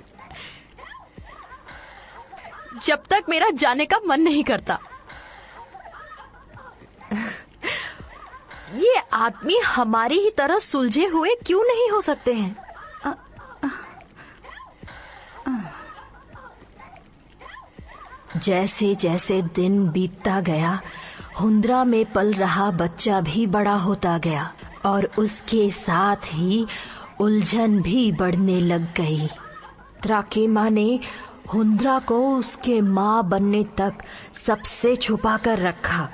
जब तक मेरा जाने का मन नहीं करता। ये आदमी हमारी ही तरह सुलझे हुए क्यों नहीं हो सकते हैं? जैसे जैसे दिन बीतता गया, हुंद्रा में पल रहा बच्चा भी बड़ा होता गया और उसके साथ ही उलझन भी बढ़ने लग गई। त्राकेमा ने हुंद्रा को उसके मां बनने तक सबसे छुपा कर रखा,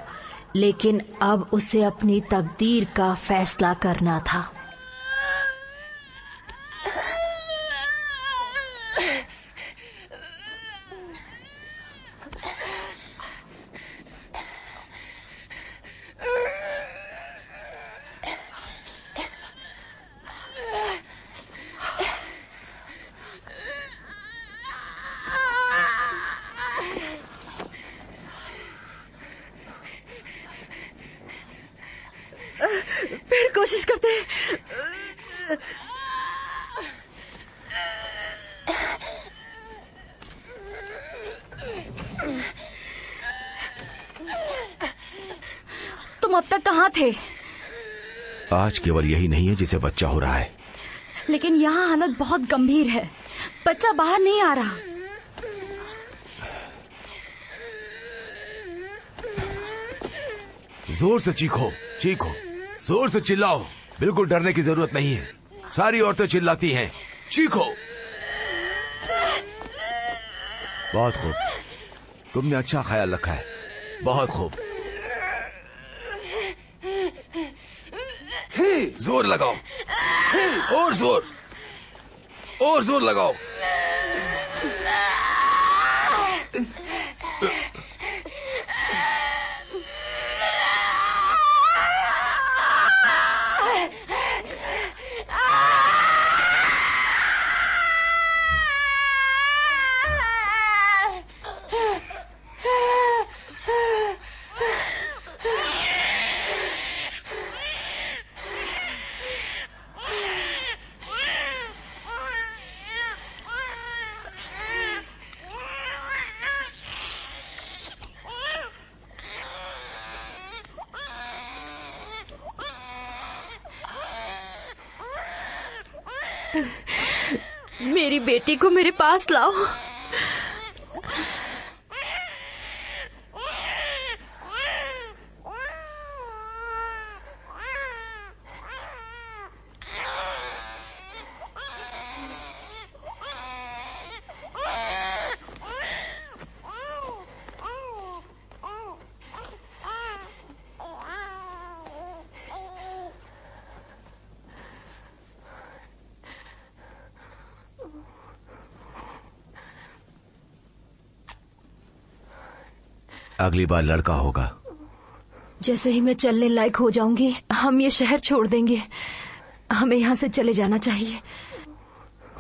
लेकिन अब उसे अपनी तकदीर का फैसला करना था। फिर कोशिश करते हैं। तुम अब तक कहाँ थे? आज केवल यही नहीं है जिसे बच्चा हो रहा है, लेकिन यहाँ हालत बहुत गंभीर है। बच्चा बाहर नहीं आ रहा। जोर से चीखो, चीखो, जोर से चिल्लाओ। बिल्कुल डरने की जरूरत नहीं है। सारी औरतें चिल्लाती हैं। चीखो। बहुत खूब, तुमने अच्छा ख्याल रखा है। बहुत खूब। जोर लगाओ, और जोर, और जोर लगाओ। मेरी बेटी को मेरे पास लाओ। अगली बार लड़का होगा। जैसे ही मैं चलने लायक हो जाऊंगी हम ये शहर छोड़ देंगे। हमें यहाँ से चले जाना चाहिए।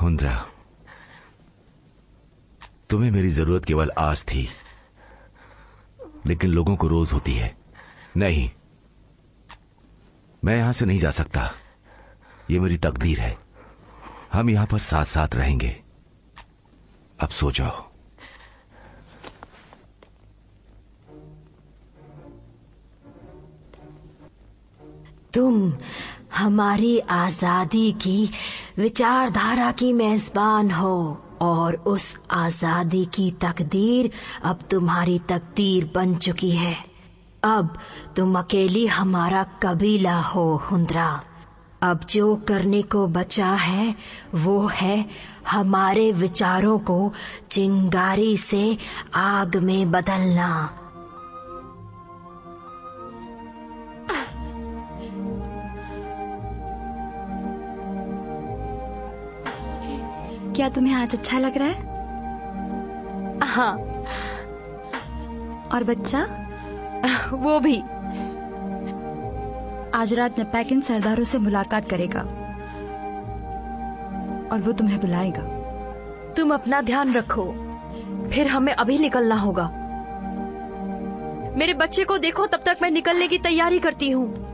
हुंद्रा, तुम्हें मेरी जरूरत केवल आज थी, लेकिन लोगों को रोज होती है। नहीं, मैं यहां से नहीं जा सकता। ये मेरी तकदीर है। हम यहां पर साथ साथ रहेंगे। अब सो जाओ। तुम हमारी आजादी की विचारधारा की मेजबान हो और उस आजादी की तकदीर अब तुम्हारी तकदीर बन चुकी है। अब तुम अकेली हमारा कबीला हो हुंद्रा। अब जो करने को बचा है वो है हमारे विचारों को चिंगारी से आग में बदलना। क्या तुम्हें आज अच्छा लग रहा है? हाँ। और बच्चा? वो भी। आज रात नपैकिन सरदारों से मुलाकात करेगा और वो तुम्हें बुलाएगा। तुम अपना ध्यान रखो, फिर हमें अभी निकलना होगा। मेरे बच्चे को देखो, तब तक मैं निकलने की तैयारी करती हूँ।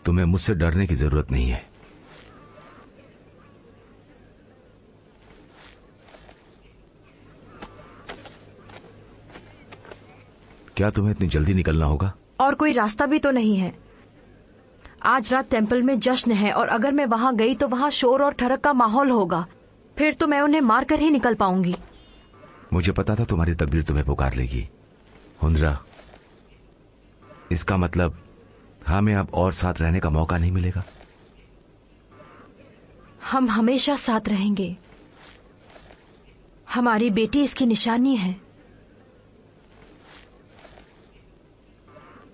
तुम्हें मुझसे डरने की जरूरत नहीं है। क्या तुम्हें इतनी जल्दी निकलना होगा? और कोई रास्ता भी तो नहीं है। आज रात टेंपल में जश्न है और अगर मैं वहां गई तो वहां शोर और ठरक का माहौल होगा। फिर तो मैं उन्हें मारकर ही निकल पाऊंगी। मुझे पता था तुम्हारी तकदीर तुम्हें पुकार लेगी हुंद्रा। इसका मतलब हमें अब और साथ रहने का मौका नहीं मिलेगा। हम हमेशा साथ रहेंगे। हमारी बेटी इसकी निशानी है।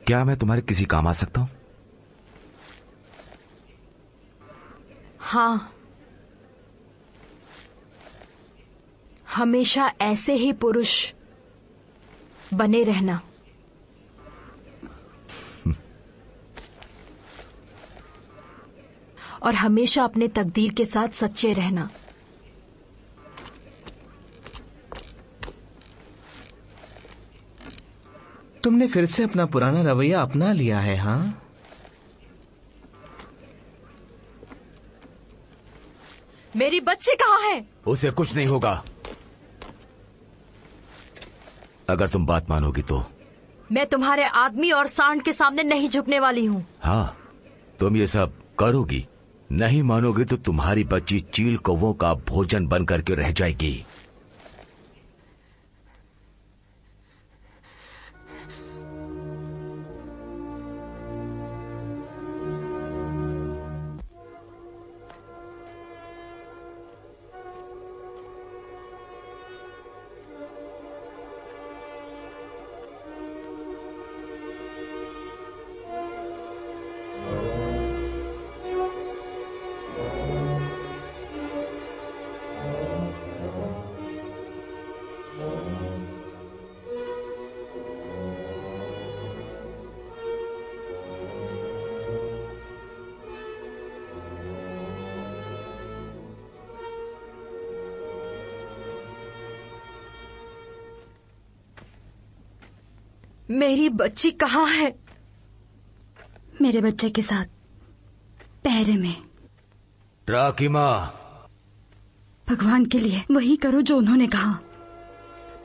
क्या मैं तुम्हारे किसी काम आ सकता हूं? हाँ, हमेशा ऐसे ही पुरुष बने रहना। और हमेशा अपने तकदीर के साथ सच्चे रहना। तुमने फिर से अपना पुराना रवैया अपना लिया है। हाँ, मेरी बच्ची कहाँ है? उसे कुछ नहीं होगा। अगर तुम बात मानोगी तो। मैं तुम्हारे आदमी और सांड के सामने नहीं झुकने वाली हूँ। हाँ, तुम ये सब करोगी। नहीं मानोगी तो तुम्हारी बच्ची चील कौवों का भोजन बन करके रह जाएगी। मेरी बच्ची कहाँ है? मेरे बच्चे के साथ पहरे में। राकी माँ, भगवान के लिए वही करो जो उन्होंने कहा।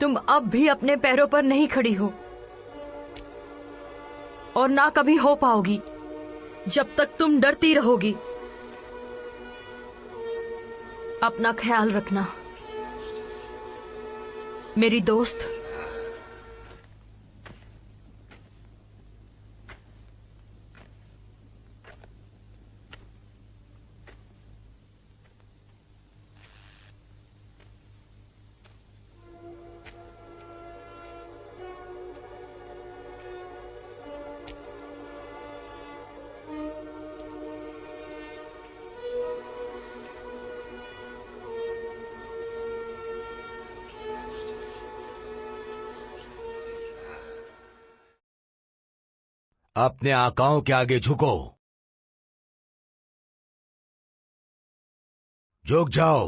तुम अब भी अपने पैरों पर नहीं खड़ी हो और ना कभी हो पाओगी जब तक तुम डरती रहोगी। अपना ख्याल रखना मेरी दोस्त। अपने आकाओं के आगे झुको, झुक जाओ।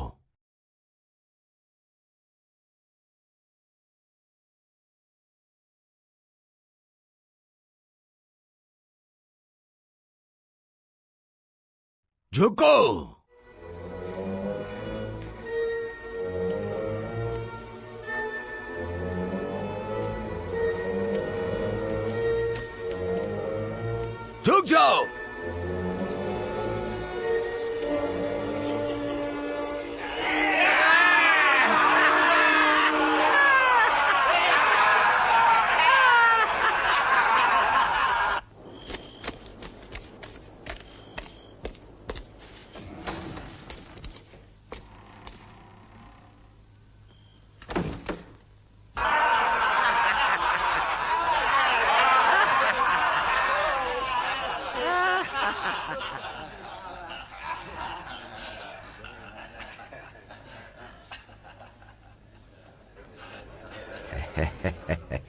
झुको। झुक जाओ।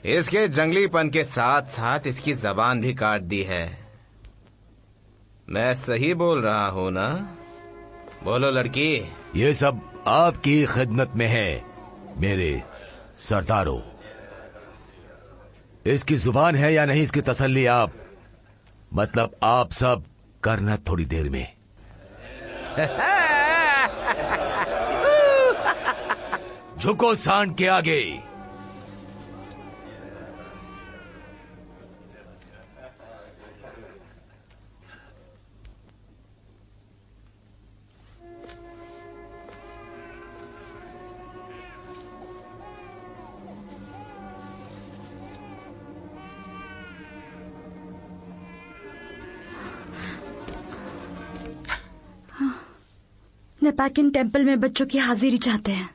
इसके जंगलीपन के साथ साथ इसकी जबान भी काट दी है। मैं सही बोल रहा हूँ ना? बोलो लड़की। ये सब आपकी खिदमत में है मेरे सरदारों। इसकी जुबान है या नहीं इसकी तसल्ली आप आप सब करना थोड़ी देर में। झुको सांड के आगे। नेपाकिन टेम्पल में बच्चों की हाजिरी चाहते हैं।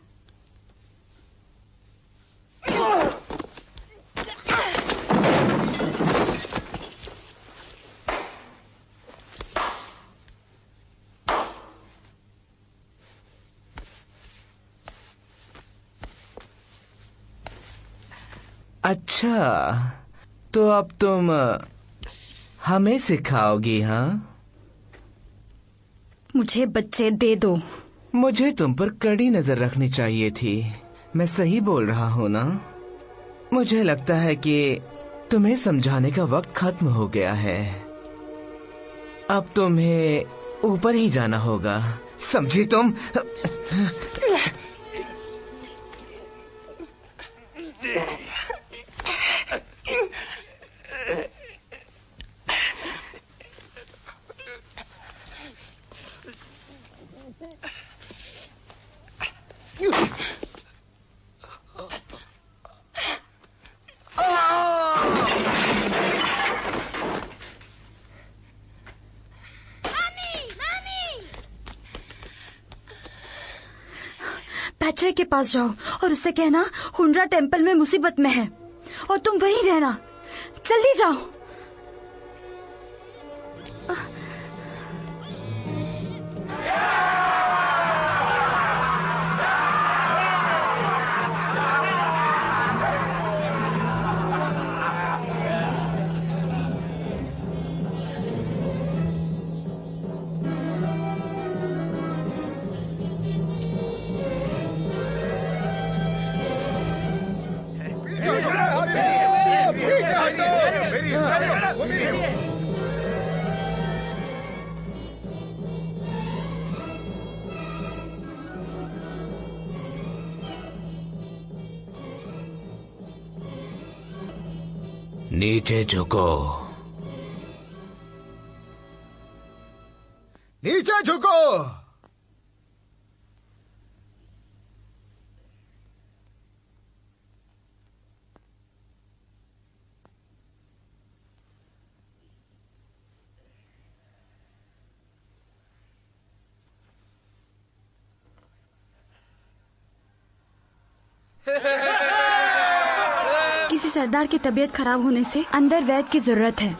अच्छा, तो अब तुम हमें सिखाओगी? हाँ, मुझे बच्चे दे दो। मुझे तुम पर कड़ी नजर रखनी चाहिए थी। मैं सही बोल रहा हूँ ना? मुझे लगता है कि तुम्हें समझाने का वक्त खत्म हो गया है। अब तुम्हें ऊपर ही जाना होगा, समझी तुम? पैट्रिक के पास जाओ और उससे कहना हुंड्रा टेम्पल में मुसीबत में है और तुम वहीं रहना। जल्दी जाओ। नीचे झुको। नीचे झुको। किसी सरदार की तबीयत खराब होने से अंदर वैद्य की जरूरत है।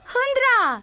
हुंद्रा,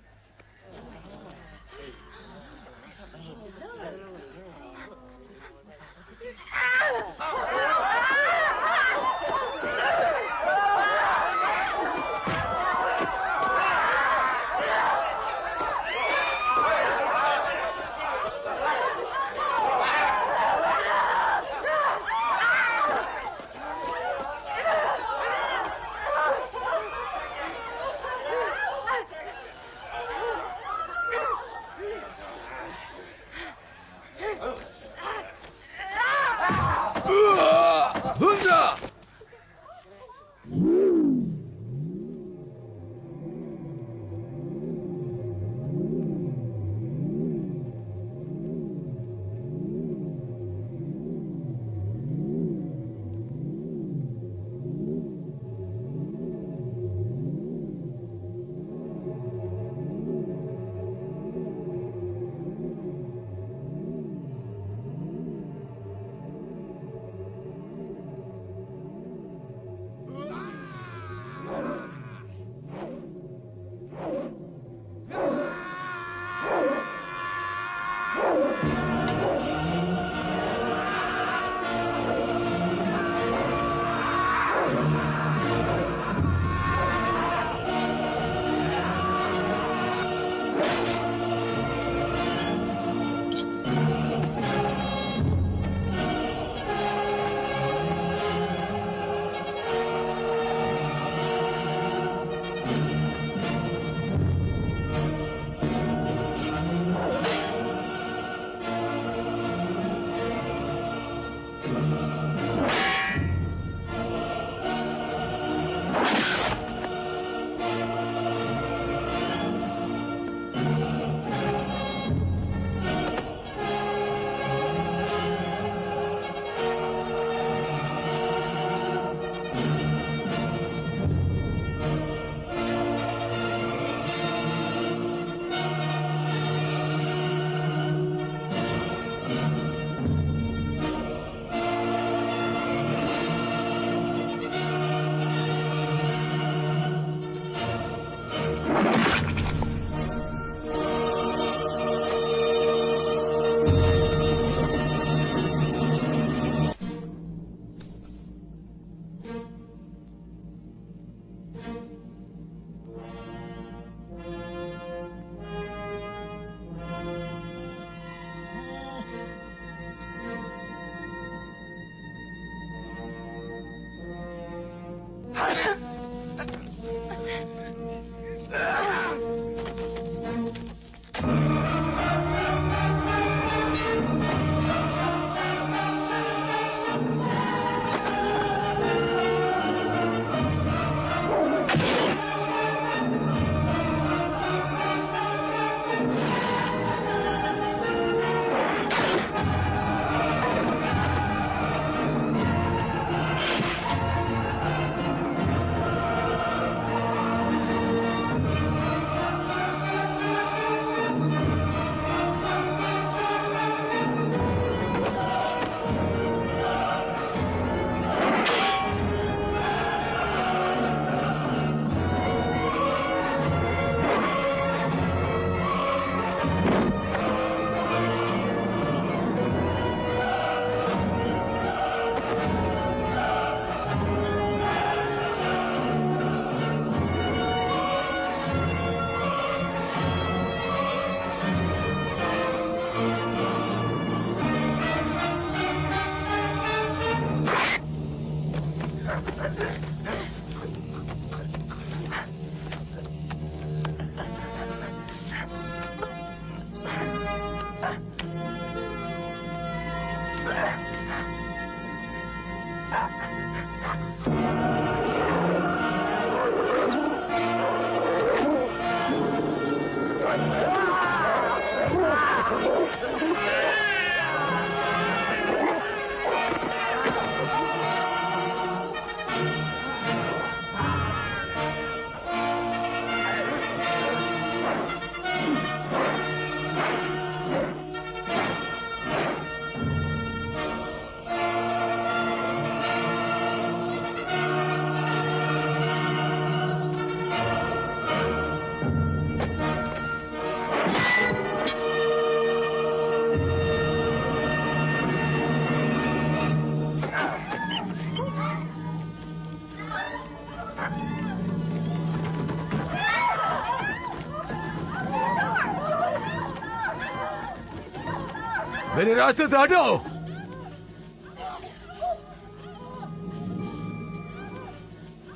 मेरे रास्ते से हटो।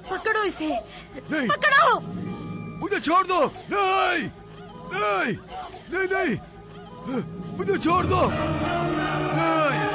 पकड़ो इसे। नहीं, पकड़ो। मुझे छोड़ दो। नहीं नहीं नहीं नहीं, मुझे छोड़ दो। नहीं।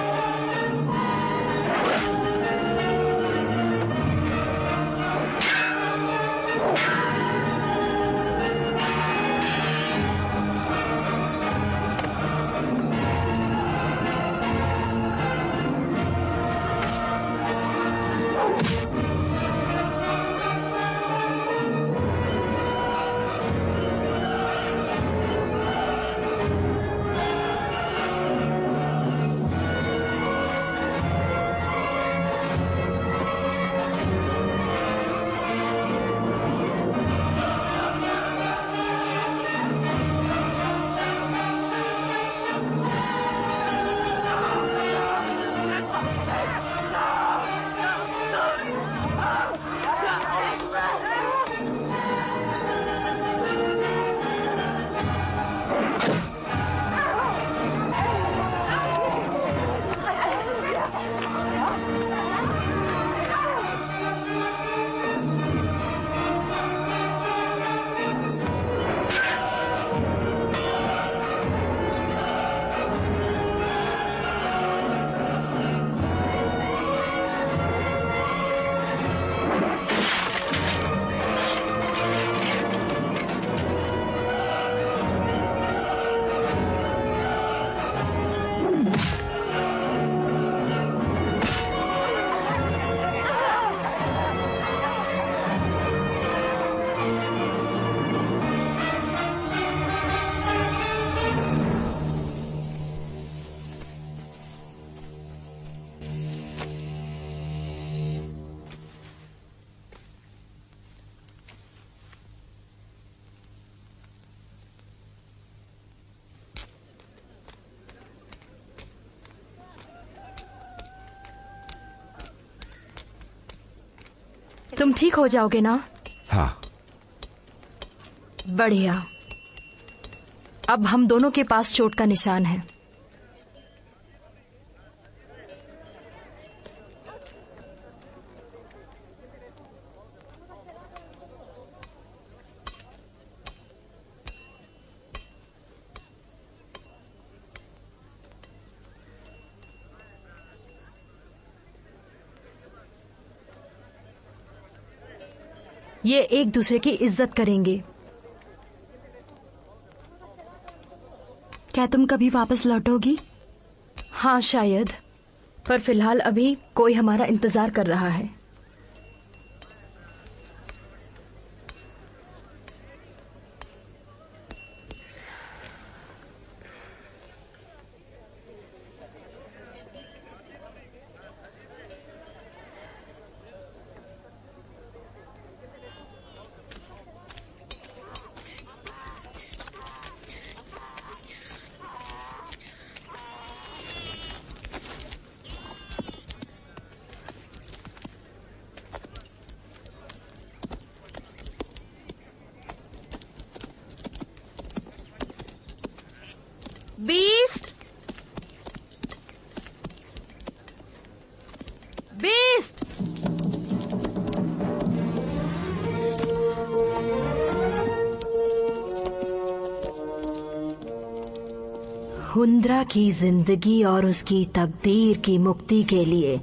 तुम ठीक हो जाओगे ना? हाँ। बढ़िया। अब हम दोनों के पास चोट का निशान है। ये एक दूसरे की इज्जत करेंगे। क्या तुम कभी वापस लौटोगी? हाँ शायद, पर फिलहाल अभी कोई हमारा इंतजार कर रहा है। बीस्ट! बीस्ट! कुंद्रा की जिंदगी और उसकी तकदीर की मुक्ति के लिए